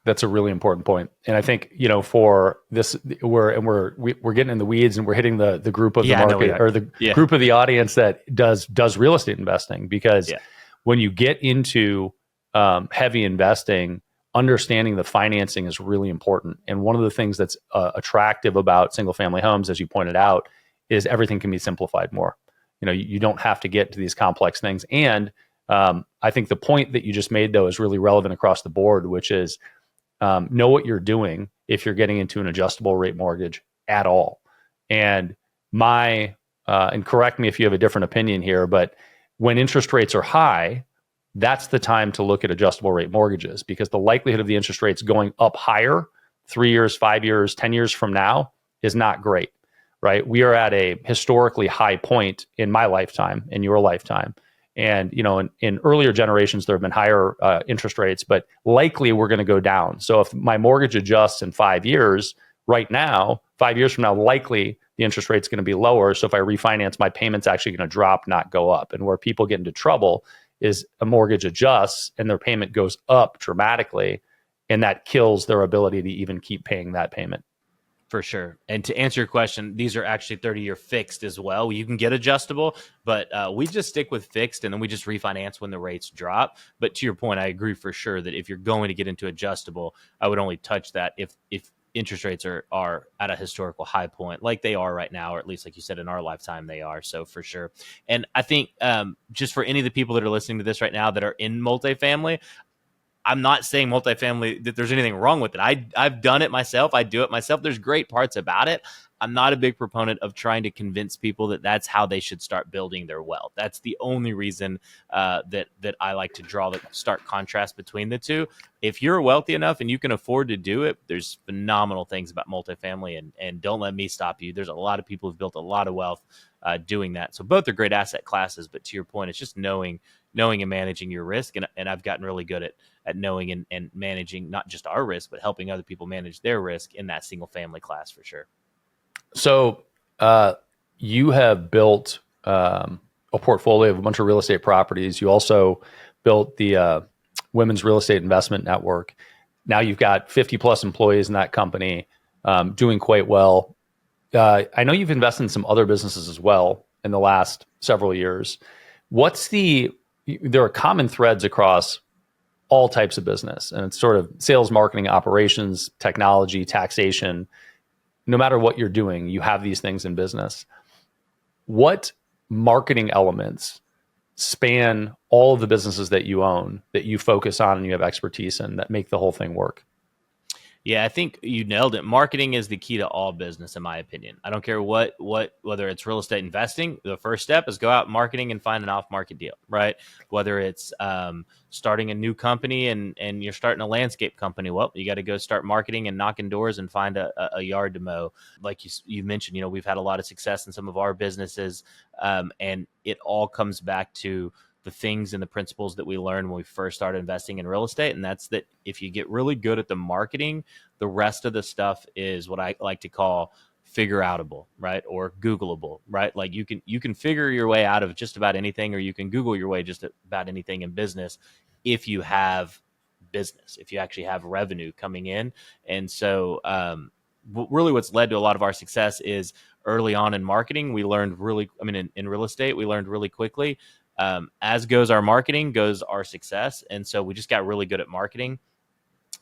That's a really important point. And I think, for this, we're getting in the weeds, and we're hitting the group of the market, or the group of the audience that does real estate investing, because when you get into heavy investing, understanding the financing is really important. And one of the things that's attractive about single family homes, as you pointed out, is everything can be simplified more. You don't have to get to these complex things. And I think the point that you just made, though, is really relevant across the board, which is know what you're doing if you're getting into an adjustable rate mortgage at all. And and correct me if you have a different opinion here, but when interest rates are high, that's the time to look at adjustable rate mortgages, because the likelihood of the interest rates going up higher 3 years, 5 years, 10 years from now is not great, right? We are at a historically high point in my lifetime, in your lifetime. And, in earlier generations, there have been higher interest rates, but likely we're going to go down. So if my mortgage adjusts in 5 years, right now, 5 years from now, likely the interest rate's going to be lower. So if I refinance, my payment's actually going to drop, not go up. And where people get into trouble is a mortgage adjusts and their payment goes up dramatically, and that kills their ability to even keep paying that payment. For sure. And to answer your question, these are actually 30-year fixed as well. You can get adjustable, but we just stick with fixed, and then we just refinance when the rates drop. But to your point, I agree for sure that if you're going to get into adjustable, I would only touch that if interest rates are at a historical high point, like they are right now, or at least, like you said, in our lifetime, they are. So for sure. And I think just for any of the people that are listening to this right now that are in multifamily, I'm not saying multifamily that there's anything wrong with it. I've done it myself. I do it myself. There's great parts about it. I'm not a big proponent of trying to convince people that that's how they should start building their wealth. That's the only reason that I like to draw the stark contrast between the two. If you're wealthy enough and you can afford to do it, there's phenomenal things about multifamily, and don't let me stop you. There's a lot of people who've built a lot of wealth doing that. So both are great asset classes, but to your point, it's just knowing and managing your risk. And I've gotten really good at knowing and managing not just our risk, but helping other people manage their risk in that single family class for sure. So you have built a portfolio of a bunch of real estate properties. You also built the Women's Real Estate Investment Network. Now you've got 50 plus employees in that company, doing quite well. I know you've invested in some other businesses as well in the last several years. There are common threads across all types of business, and it's sort of sales, marketing, operations, technology, taxation. No matter what you're doing, you have these things in business. What marketing elements span all of the businesses that you own, that you focus on and you have expertise in, that make the whole thing work? Yeah, I think you nailed it. Marketing is the key to all business, in my opinion. I don't care whether it's real estate investing, the first step is go out marketing and find an off-market deal, right? Whether it's starting a new company and you're starting a landscape company, well, you got to go start marketing and knocking doors and find a yard to mow. Like you mentioned, we've had a lot of success in some of our businesses, and it all comes back to the things and the principles that we learned when we first started investing in real estate. And that's that if you get really good at the marketing, the rest of the stuff is what I like to call figure outable, right? Or Googleable, right? Like you can figure your way out of just about anything, or you can Google your way just about anything in business if you have business, if you actually have revenue coming in. And so really what's led to a lot of our success is early on in marketing, we learned in real estate, we learned really quickly, as goes our marketing, goes our success. And so we just got really good at marketing.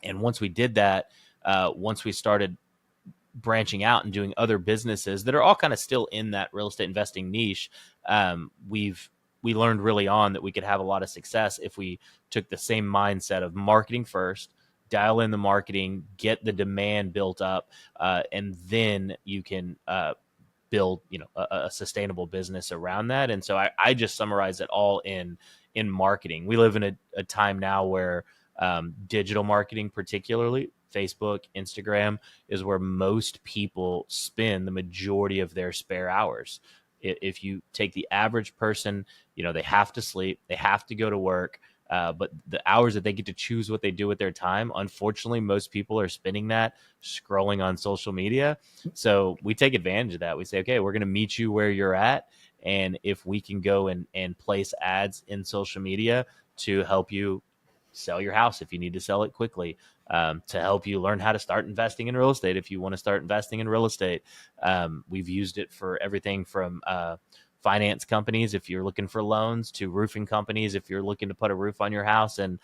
And once we did that, once we started branching out and doing other businesses that are all kind of still in that real estate investing niche, we learned really on that we could have a lot of success if we took the same mindset of marketing first, dial in the marketing, get the demand built up, and then you can build a sustainable business around that. And so I just summarize it all in marketing. We live in a time now where digital marketing, particularly Facebook, Instagram, is where most people spend the majority of their spare hours. If you take the average person, they have to sleep, they have to go to work, But the hours that they get to choose what they do with their time, unfortunately, most people are spending that scrolling on social media. So we take advantage of that. We say, okay, we're going to meet you where you're at. And if we can go and place ads in social media to help you sell your house if you need to sell it quickly, to help you learn how to start investing in real estate if you want to start investing in real estate. We've used it for everything from finance companies if you're looking for loans, to roofing companies if you're looking to put a roof on your house. And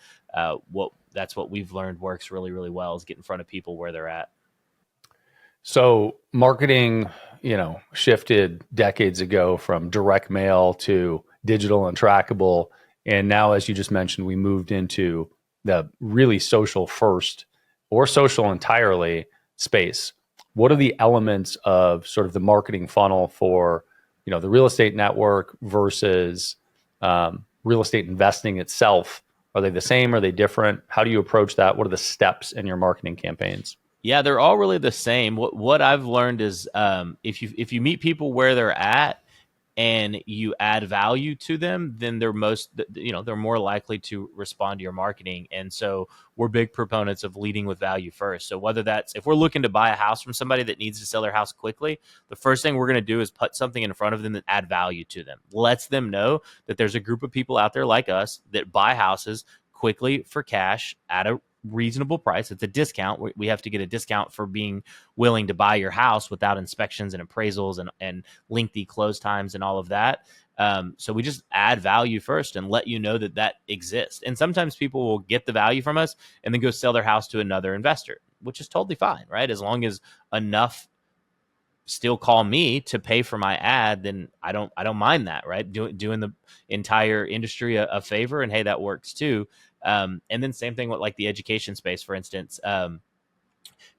that's what we've learned works really, really well, is get in front of people where they're at. So marketing, shifted decades ago from direct mail to digital and trackable. And now, as you just mentioned, we moved into the really social first or social entirely space. What are the elements of sort of the marketing funnel for, the real estate network versus real estate investing itself? Are they the same? Are they different? How do you approach that? What are the steps in your marketing campaigns? Yeah, they're all really the same. What I've learned is if you meet people where they're at and you add value to them, then they're more likely to respond to your marketing. And so we're big proponents of leading with value first. So whether that's, if we're looking to buy a house from somebody that needs to sell their house quickly, the first thing we're going to do is put something in front of them that add value to them. Lets them know that there's a group of people out there like us that buy houses quickly for cash at a reasonable price. It's a discount. We have to get a discount for being willing to buy your house without inspections and appraisals and lengthy close times and all of that. So we just add value first and let you know that exists. And sometimes people will get the value from us and then go sell their house to another investor, which is totally fine, right? As long as enough still call me to pay for my ad, then I don't mind that, right? Doing the entire industry a favor, and hey, that works too. And then same thing with like the education space, for instance.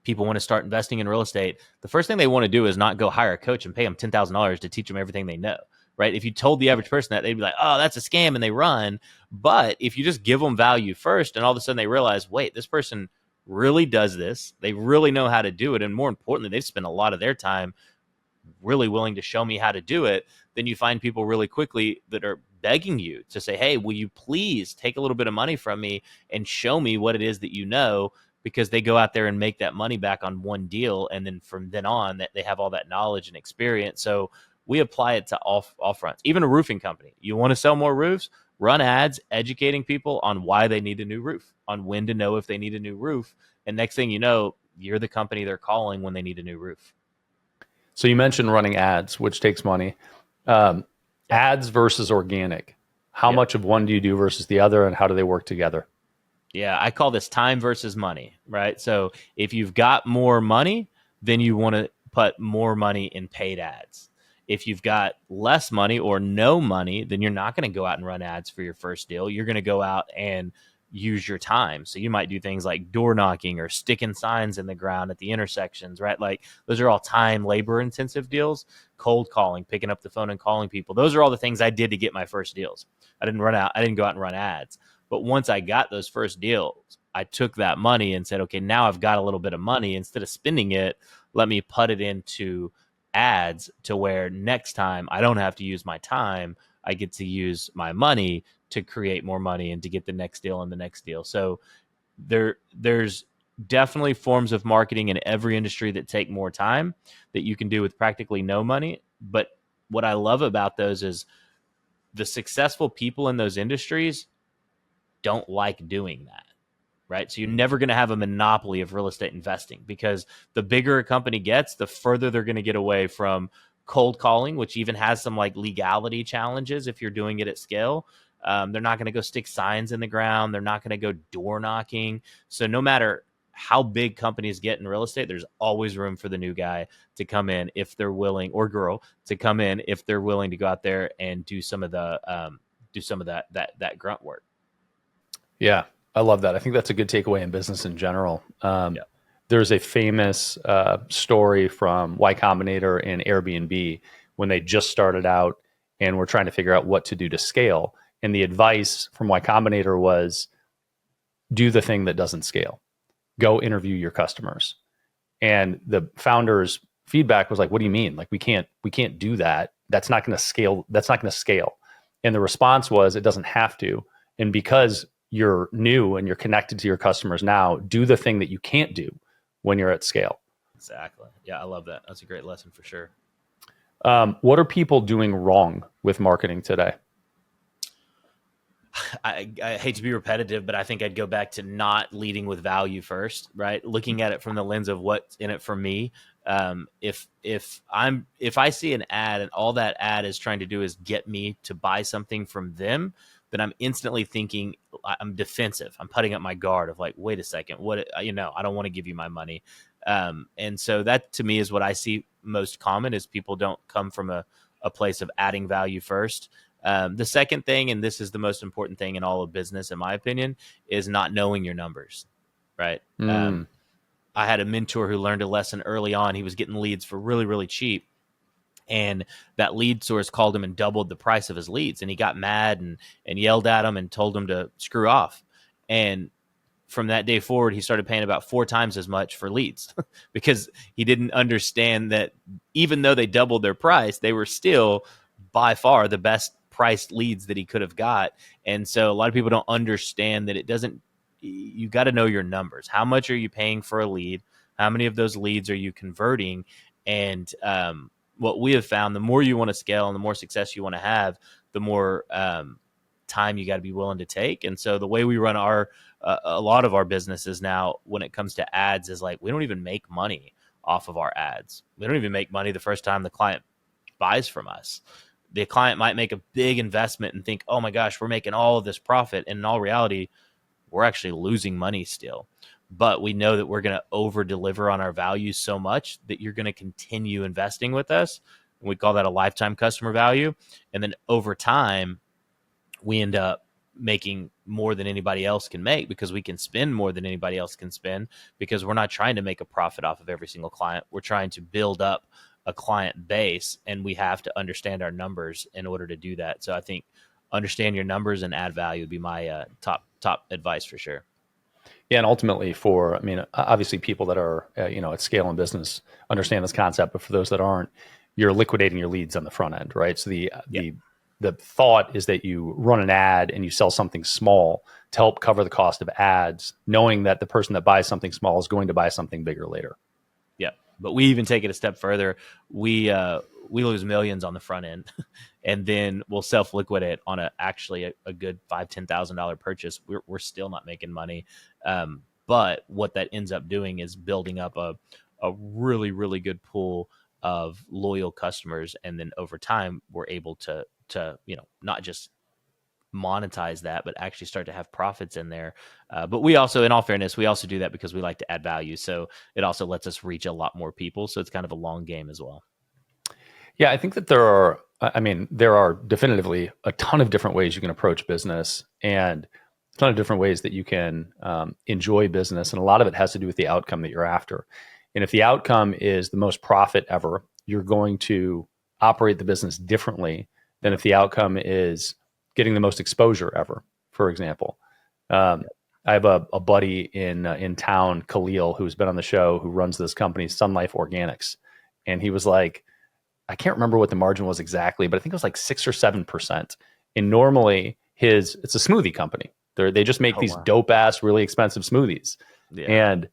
People want to start investing in real estate. The first thing they want to do is not go hire a coach and pay them $10,000 to teach them everything they know, right? If you told the average person that, they'd be like, oh, that's a scam, and they run. But if you just give them value first, and all of a sudden they realize, wait, this person really does this. They really know how to do it. And more importantly, they've spent a lot of their time really willing to show me how to do it. Then you find people really quickly that are begging you to say, hey, will you please take a little bit of money from me and show me what it is that you know? Because they go out there and make that money back on one deal. And then from then on, that they have all that knowledge and experience. So we apply it to all fronts. Even a roofing company. You want to sell more roofs? Run ads educating people on why they need a new roof, on when to know if they need a new roof. And next thing you know, you're the company they're calling when they need a new roof. So you mentioned running ads, which takes money. Ads versus organic. How much of one do you do versus the other, and how do they work together? Yeah, I call this time versus money, right? So if you've got more money, then you want to put more money in paid ads. If you've got less money or no money, then you're not going to go out and run ads for your first deal. You're going to go out and use your time. So you might do things like door knocking or sticking signs in the ground at the intersections, right? Like those are all time, labor intensive deals. Cold calling, picking up the phone and calling people. Those are all the things I did to get my first deals. I didn't go out and run ads. But once I got those first deals, I took that money and said, okay, now I've got a little bit of money. Instead of spending it, let me put it into ads to where next time I don't have to use my time. I get to use my money to create more money and to get the next deal and the next deal. So there's definitely forms of marketing in every industry that take more time that you can do with practically no money. But what I love about those is the successful people in those industries don't like doing that, right? So you're never going to have a monopoly of real estate investing, because the bigger a company gets, the further they're going to get away from cold calling, which even has some like legality challenges if you're doing it at scale. They're not going to go stick signs in the ground. They're not going to go door knocking. So no matter how big companies get in real estate, there's always room for the new guy to come in if they're willing, or girl to come in if they're willing to go out there and do some of the that grunt work. Yeah, I love that. I think that's a good takeaway in business in general. There's a famous story from Y Combinator and Airbnb when they just started out and were trying to figure out what to do to scale. And the advice from Y Combinator was, do the thing that doesn't scale. Go interview your customers. And the founder's feedback was like, what do you mean? Like, we can't do that. That's not going to scale. That's not going to scale. And the response was, it doesn't have to. And because you're new and you're connected to your customers now, do the thing that you can't do when you're at scale. Exactly. Yeah, I love that. That's a great lesson for sure. What are people doing wrong with marketing today? I hate to be repetitive, but I think I'd go back to not leading with value first, right? Looking at it from the lens of what's in it for me. If I see an ad and all that ad is trying to do is get me to buy something from them, then I'm instantly thinking I'm defensive. I'm putting up my guard of like, wait a second, what, I don't want to give you my money. And so that to me is what I see most common is people don't come from a place of adding value first. The second thing, and this is the most important thing in all of business, in my opinion, is not knowing your numbers, right? I had a mentor who learned a lesson early on. He was getting leads for really, really cheap. And that lead source called him and doubled the price of his leads. And he got mad and yelled at him and told him to screw off. And from that day forward, he started paying about 4 times as much for leads because he didn't understand that even though they doubled their price, they were still by far the best priced leads that he could have got. And so a lot of people don't understand that you got to know your numbers. How much are you paying for a lead? How many of those leads are you converting? And what we have found, the more you want to scale and the more success you want to have, the more time you got to be willing to take. And so the way we run a lot of our businesses now, when it comes to ads, is like, we don't even make money off of our ads. We don't even make money the first time the client buys from us. The client might make a big investment and think, oh my gosh, we're making all of this profit. And in all reality, we're actually losing money still. But we know that we're going to over deliver on our values so much that you're going to continue investing with us. And we call that a lifetime customer value. And then over time, we end up making more than anybody else can make because we can spend more than anybody else can spend because we're not trying to make a profit off of every single client. We're trying to build up a client base, and we have to understand our numbers in order to do that. So I think understand your numbers and add value would be my top advice for sure. Yeah, and ultimately obviously people that are, at scale in business understand this concept, but for those that aren't, you're liquidating your leads on the front end, right? So the thought is that you run an ad and you sell something small to help cover the cost of ads, knowing that the person that buys something small is going to buy something bigger later. Yeah, but we even take it a step further. We lose millions on the front end, and then we'll self-liquidate on a good $5,000-$10,000 purchase. We're still not making money, but what that ends up doing is building up a really, really good pool of loyal customers, and then over time we're able to not just monetize that, but actually start to have profits in there. But we also, in all fairness, we also do that because we like to add value. So it also lets us reach a lot more people. So it's kind of a long game as well. Yeah, I think that there are definitively a ton of different ways you can approach business and a ton of different ways that you can enjoy business. And a lot of it has to do with the outcome that you're after. And if the outcome is the most profit ever, you're going to operate the business differently than if the outcome is getting the most exposure ever, for example. I have a buddy in town, Khalil, who's been on the show, who runs this company, Sun Life Organics. And he was like, I can't remember what the margin was exactly, but I think it was like 6 or 7%. And normally it's a smoothie company. They just make these dope ass, really expensive smoothies. Yeah. And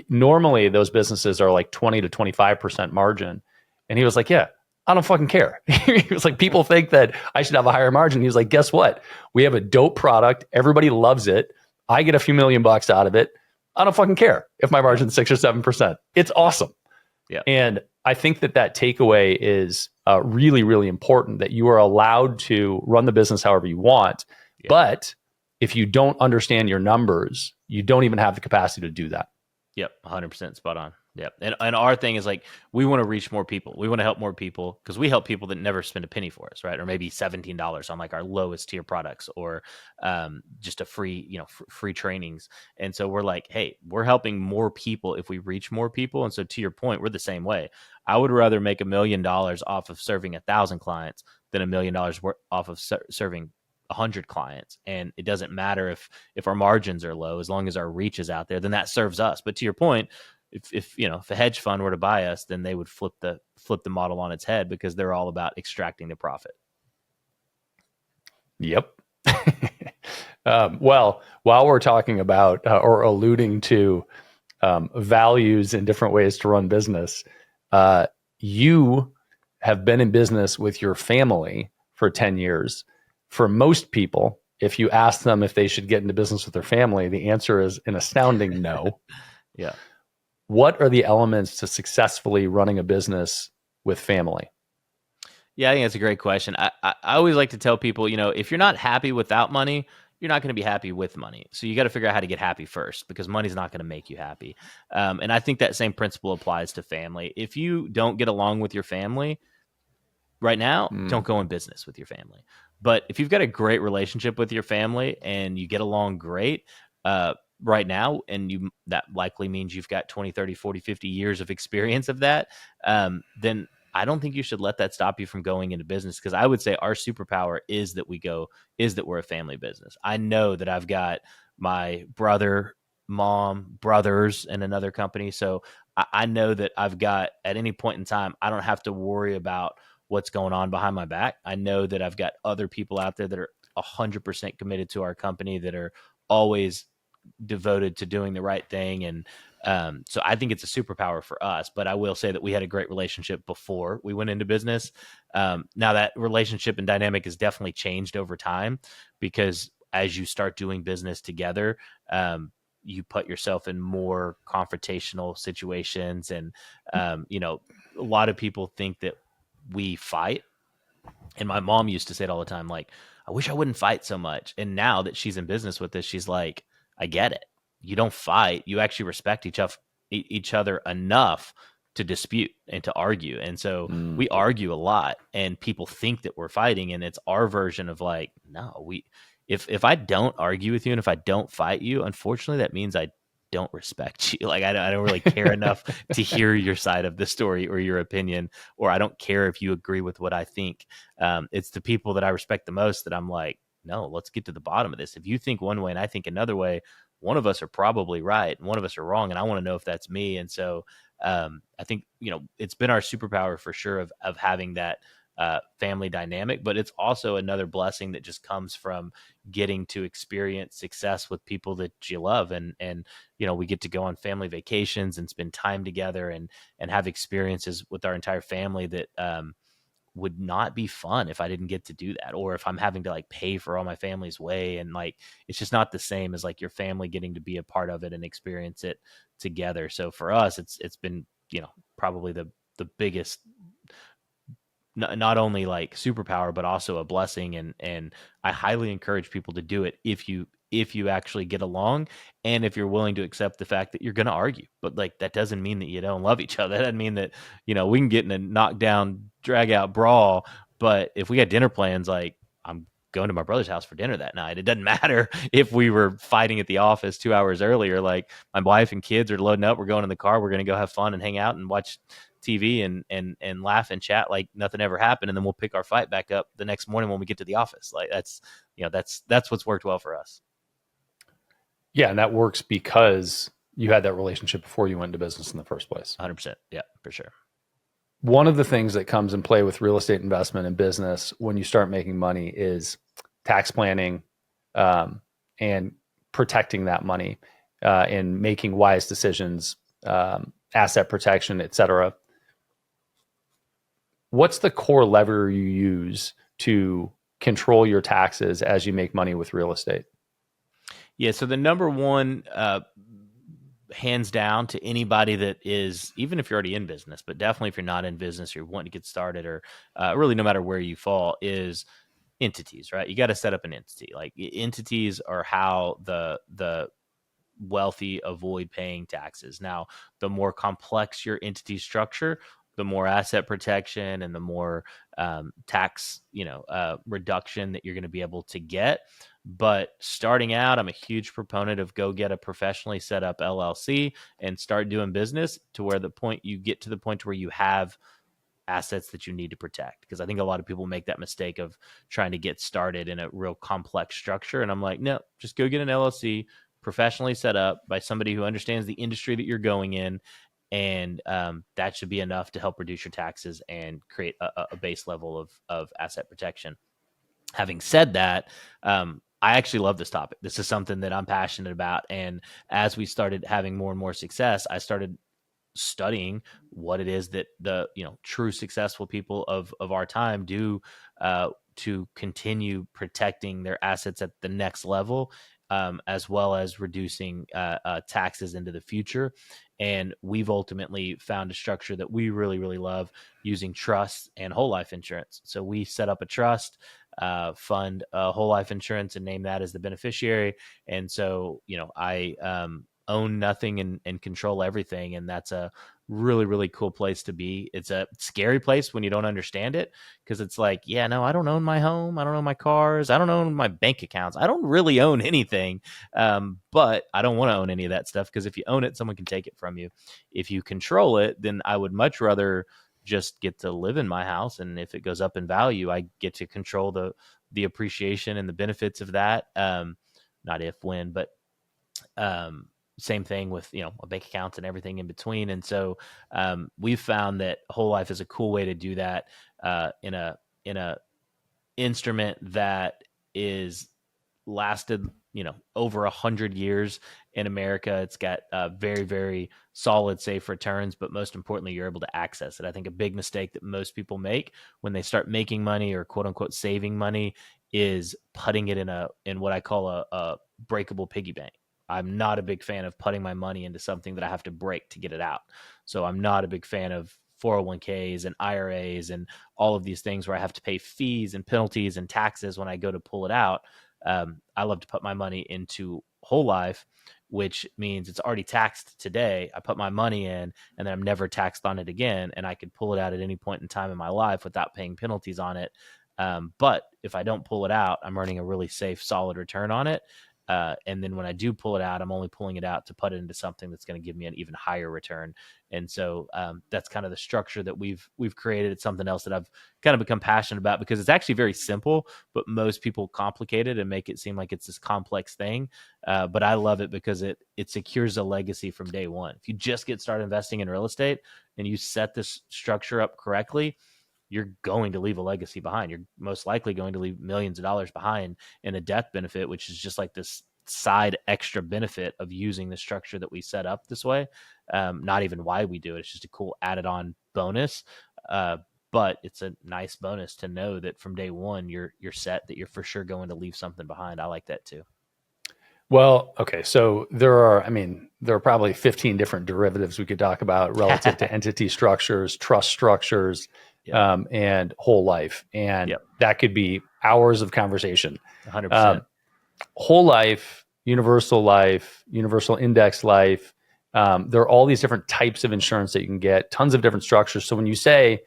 normally those businesses are like 20 to 25% margin. And he was like, yeah, I don't fucking care. He was like, people think that I should have a higher margin. He was like, guess what? We have a dope product. Everybody loves it. I get a few $1,000,000 out of it. I don't fucking care if my margin's 6 or 7%. It's awesome. Yeah. And I think that takeaway is really, really important, that you are allowed to run the business however you want. Yeah. But if you don't understand your numbers, you don't even have the capacity to do that. Yep. 100% spot on. Yep. And our thing is like, we want to reach more people. We want to help more people because we help people that never spend a penny for us, right? Or maybe $17 on like our lowest tier products, or just a free, free trainings. And so we're like, hey, we're helping more people if we reach more people. And so to your point, we're the same way. I would rather make $1 million off of serving 1,000 clients than $1 million off of serving 100 clients. And it doesn't matter if our margins are low, as long as our reach is out there, then that serves us. But to your point, if a hedge fund were to buy us, then they would flip the model on its head because they're all about extracting the profit. Yep. Well, while we're talking about or alluding to values and different ways to run business, you have been in business with your family for 10 years. For most people, if you ask them if they should get into business with their family, the answer is an astounding no. Yeah. What are the elements to successfully running a business with family? Yeah, I think that's a great question. I always like to tell people, if you're not happy without money, you're not going to be happy with money. So you got to figure out how to get happy first, because money's not going to make you happy. And I think that same principle applies to family. If you don't get along with your family right now, don't go in business with your family. But if you've got a great relationship with your family and you get along great, right now, and that likely means you've got 20, 30, 40, 50 years of experience of that, then I don't think you should let that stop you from going into business, because I would say our superpower is that we're a family business. I know that I've got my brother, mom, brothers in another company. So I know that I've got, at any point in time, I don't have to worry about what's going on behind my back. I know that I've got other people out there that are 100% committed to our company, that are always devoted to doing the right thing. And so I think it's a superpower for us. But I will say that we had a great relationship before we went into business. Now that relationship and dynamic has definitely changed over time, because as you start doing business together, you put yourself in more confrontational situations. And, a lot of people think that we fight. And my mom used to say it all the time, like, I wish I wouldn't fight so much. And now that she's in business with us, she's like, I get it. You don't fight. You actually respect each other enough to dispute and to argue. And so we argue a lot, and people think that we're fighting. And it's our version of like, no, if I don't argue with you and if I don't fight you, unfortunately, that means I don't respect you. Like, I don't really care enough to hear your side of the story or your opinion, or I don't care if you agree with what I think. It's the people that I respect the most that I'm like, no, let's get to the bottom of this. If you think one way and I think another way, one of us are probably right and one of us are wrong. And I want to know if that's me. And so I think, it's been our superpower for sure of having that family dynamic, but it's also another blessing that just comes from getting to experience success with people that you love. And we get to go on family vacations and spend time together and have experiences with our entire family that would not be fun if I didn't get to do that, or if I'm having to like pay for all my family's way. And like, it's just not the same as like your family getting to be a part of it and experience it together. So for us, it's been, probably the biggest, not only like superpower, but also a blessing. And I highly encourage people to do it if you actually get along, and if you're willing to accept the fact that you're going to argue. But like, that doesn't mean that you don't love each other. That doesn't mean that, we can get in a knockdown, drag out brawl. But if we got dinner plans, like, I'm going to my brother's house for dinner that night. It doesn't matter if we were fighting at the office 2 hours earlier. Like, my wife and kids are loading up. We're going in the car. We're going to go have fun and hang out and watch TV and laugh and chat like nothing ever happened. And then we'll pick our fight back up the next morning when we get to the office. Like, that's what's worked well for us. Yeah, and that works because you had that relationship before you went into business in the first place. 100%. Yeah, for sure. One of the things that comes in play with real estate investment and business when you start making money is tax planning and protecting that money and making wise decisions, asset protection, et cetera. What's the core lever you use to control your taxes as you make money with real estate? Yeah, so the number one, hands down, to anybody that is, even if you're already in business, but definitely if you're not in business, you're wanting to get started, or really no matter where you fall, is entities, right? You got to set up an entity. Like, entities are how the wealthy avoid paying taxes. Now, the more complex your entity structure, the more asset protection and the more tax, reduction that you're going to be able to get. But starting out, I'm a huge proponent of go get a professionally set up LLC and start doing business to where you get to the point where you have assets that you need to protect. Because I think a lot of people make that mistake of trying to get started in a real complex structure. And I'm like, no, just go get an LLC professionally set up by somebody who understands the industry that you're going in. And that should be enough to help reduce your taxes and create a base level of asset protection. Having said that, I actually love this topic. This is something that I'm passionate about. And as we started having more and more success, I started studying what it is that the true successful people of our time do to continue protecting their assets at the next level, as well as reducing taxes into the future. And we've ultimately found a structure that we really, really love using trusts and whole life insurance. So we set up a trust, fund whole life insurance, and name that as the beneficiary. And so, I own nothing and control everything. And that's a really, really cool place to be. It's a scary place when you don't understand it, because it's like, yeah, no, I don't own my home. I don't own my cars. I don't own my bank accounts. I don't really own anything. But I don't want to own any of that stuff, because if you own it, someone can take it from you. If you control it, then I would much rather just get to live in my house. And if it goes up in value, I get to control the appreciation and the benefits of that. Not if, when, but same thing with bank accounts and everything in between. And so we've found that whole life is a cool way to do that in a instrument that is lasted over 100 years in America. It's got very, very solid, safe returns, but most importantly, you're able to access it. I think a big mistake that most people make when they start making money, or quote unquote saving money, is putting it in what I call a breakable piggy bank. I'm not a big fan of putting my money into something that I have to break to get it out. So I'm not a big fan of 401ks and IRAs and all of these things where I have to pay fees and penalties and taxes when I go to pull it out. I love to put my money into whole life, which means it's already taxed today. I put my money in, and then I'm never taxed on it again. And I could pull it out at any point in time in my life without paying penalties on it. But if I don't pull it out, I'm earning a really safe, solid return on it. And then when I do pull it out, I'm only pulling it out to put it into something that's going to give me an even higher return. And so that's kind of the structure that we've created. It's something else that I've kind of become passionate about, because it's actually very simple, but most people complicate it and make it seem like it's this complex thing. But I love it because it secures a legacy from day one. If you just get started investing in real estate and you set this structure up correctly, you're going to leave a legacy behind. You're most likely going to leave millions of dollars behind in a death benefit, which is just like this side extra benefit of using the structure that we set up this way. Not even why we do it. It's just a cool added on bonus. But it's a nice bonus to know that from day one, you're set, that you're for sure going to leave something behind. I like that too. Well, okay. So there are probably 15 different derivatives we could talk about relative to entity structures, trust structures, and whole life. And that could be hours of conversation. 100%. Whole life, universal index life. There are all these different types of insurance that you can get, tons of different structures. So when you say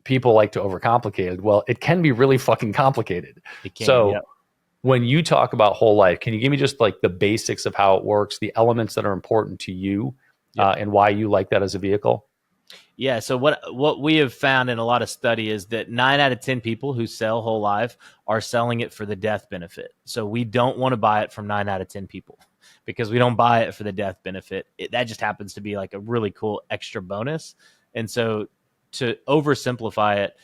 people like to overcomplicate it, well, it can be really fucking complicated. It can, so when you talk about whole life, can you give me just like the basics of how it works, the elements that are important to you, and why you like that as a vehicle? Yeah. So what we have found in a lot of study is that 9 out of 10 people who sell whole life are selling it for the death benefit. So we don't want to buy it from 9 out of 10 people, because we don't buy it for the death benefit. That just happens to be like a really cool extra bonus. And so to oversimplify it,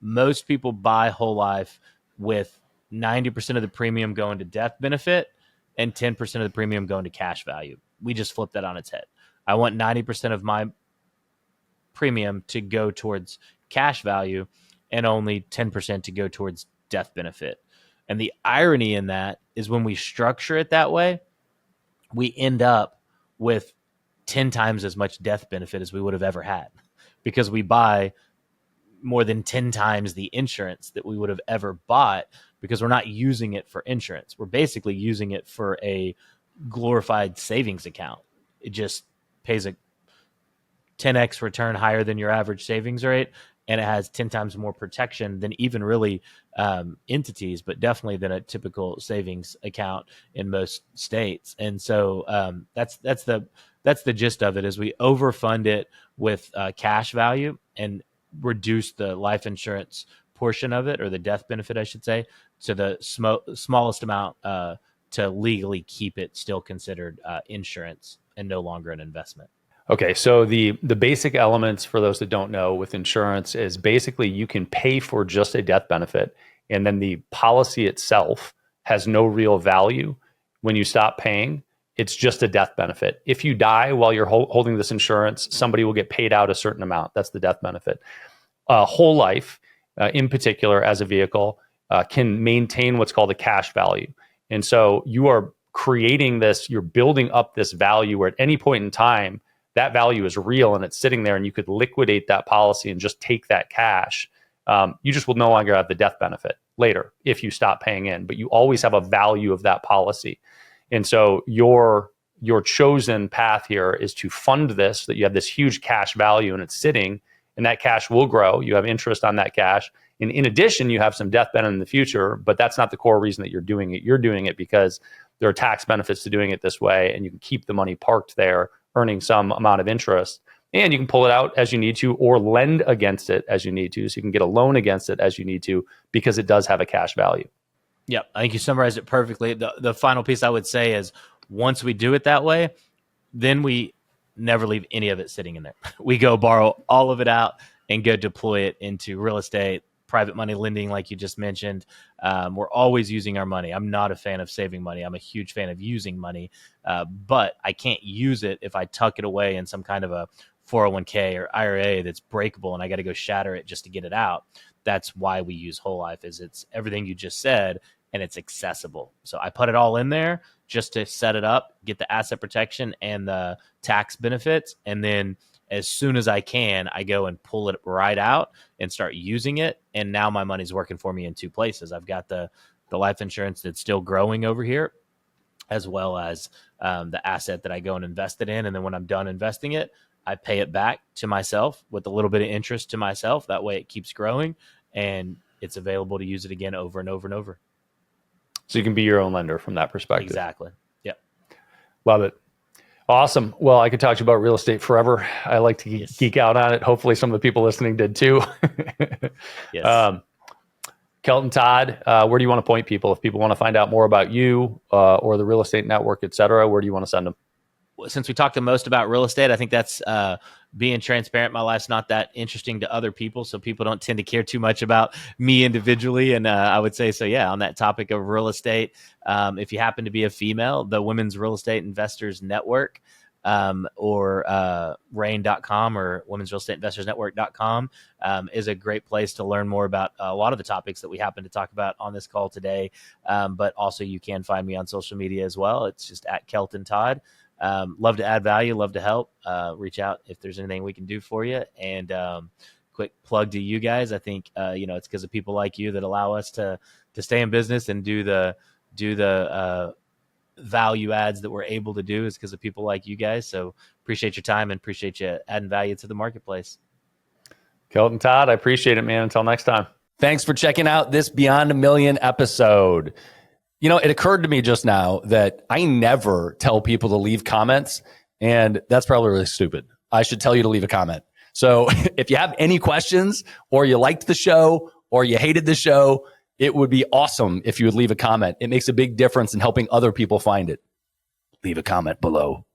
most people buy whole life with 90% of the premium going to death benefit and 10% of the premium going to cash value. We just flip that on its head. I want 90% of my premium to go towards cash value and only 10% to go towards death benefit. And the irony in that is when we structure it that way, we end up with 10 times as much death benefit as we would have ever had, because we buy more than 10 times the insurance that we would have ever bought, because we're not using it for insurance. We're basically using it for a glorified savings account. It just pays a 10x return higher than your average savings rate, and it has 10 times more protection than even really entities, but definitely than a typical savings account in most states. And so that's the gist of it, is we overfund it with cash value and reduce the life insurance portion of it, or the death benefit, I should say, to the smallest amount to legally keep it still considered insurance and no longer an investment. Okay, so the basic elements for those that don't know with insurance is basically you can pay for just a death benefit, and then the policy itself has no real value when you stop paying. It's just a death benefit. If you die while you're holding this insurance, somebody will get paid out a certain amount. That's the death benefit. Whole life, in particular, as a vehicle, can maintain what's called a cash value. And so you are creating this, you're building up this value where at any point in time, that value is real and it's sitting there, and you could liquidate that policy and just take that cash. You just will no longer have the death benefit later if you stop paying in, but you always have a value of that policy. And so your chosen path here is to fund this, that you have this huge cash value and it's sitting, and that cash will grow. You have interest on that cash. And in addition, you have some death benefit in the future, but that's not the core reason that you're doing it. You're doing it because there are tax benefits to doing it this way, and you can keep the money parked there, earning some amount of interest. And you can pull it out as you need to, or lend against it as you need to. So you can get a loan against it as you need to, because it does have a cash value. Yep, I think you summarized it perfectly. The final piece I would say is, once we do it that way, then we never leave any of it sitting in there. We go borrow all of it out and go deploy it into real estate, private money lending, like you just mentioned. We're always using our money. I'm not a fan of saving money. I'm a huge fan of using money, but I can't use it if I tuck it away in some kind of a 401k or IRA that's breakable and I got to go shatter it just to get it out. That's why we use whole life, is it's everything you just said, and it's accessible. So I put it all in there just to set it up, get the asset protection and the tax benefits. And then as soon as I can, I go and pull it right out and start using it. And now my money's working for me in two places. I've got the life insurance that's still growing over here, as well as the asset that I go and invest it in. And then when I'm done investing it, I pay it back to myself with a little bit of interest to myself. That way it keeps growing and it's available to use it again over and over and over. So you can be your own lender from that perspective. Exactly. Yep. Love it. Awesome. Well, I could talk to you about real estate forever. I like to geek out on it. Hopefully some of the people listening did too. Yes. Kelton Todd, where do you want to point people if people want to find out more about you or the real estate network, et cetera? Where do you want to send them? Since we talked the most about real estate, I think that's being transparent. My life's not that interesting to other people, so people don't tend to care too much about me individually. And I would say, so yeah, on that topic of real estate, if you happen to be a female, the Women's Real Estate Investors Network, or RAIN.com or Women's Real Estate Investors Network.com is a great place to learn more about a lot of the topics that we happen to talk about on this call today. But also you can find me on social media as well. It's just at Kelton Todd. Love to add value, love to help. Reach out if there's anything we can do for you. And quick plug to you guys. I think it's because of people like you that allow us to stay in business and do the value adds that we're able to do, is because of people like you guys. So appreciate your time and appreciate you adding value to the marketplace. Kelton Todd, I appreciate it, man. Until next time. Thanks for checking out this Beyond a Million episode. It occurred to me just now that I never tell people to leave comments, and that's probably really stupid. I should tell you to leave a comment. So if you have any questions, or you liked the show, or you hated the show, it would be awesome if you would leave a comment. It makes a big difference in helping other people find it. Leave a comment below.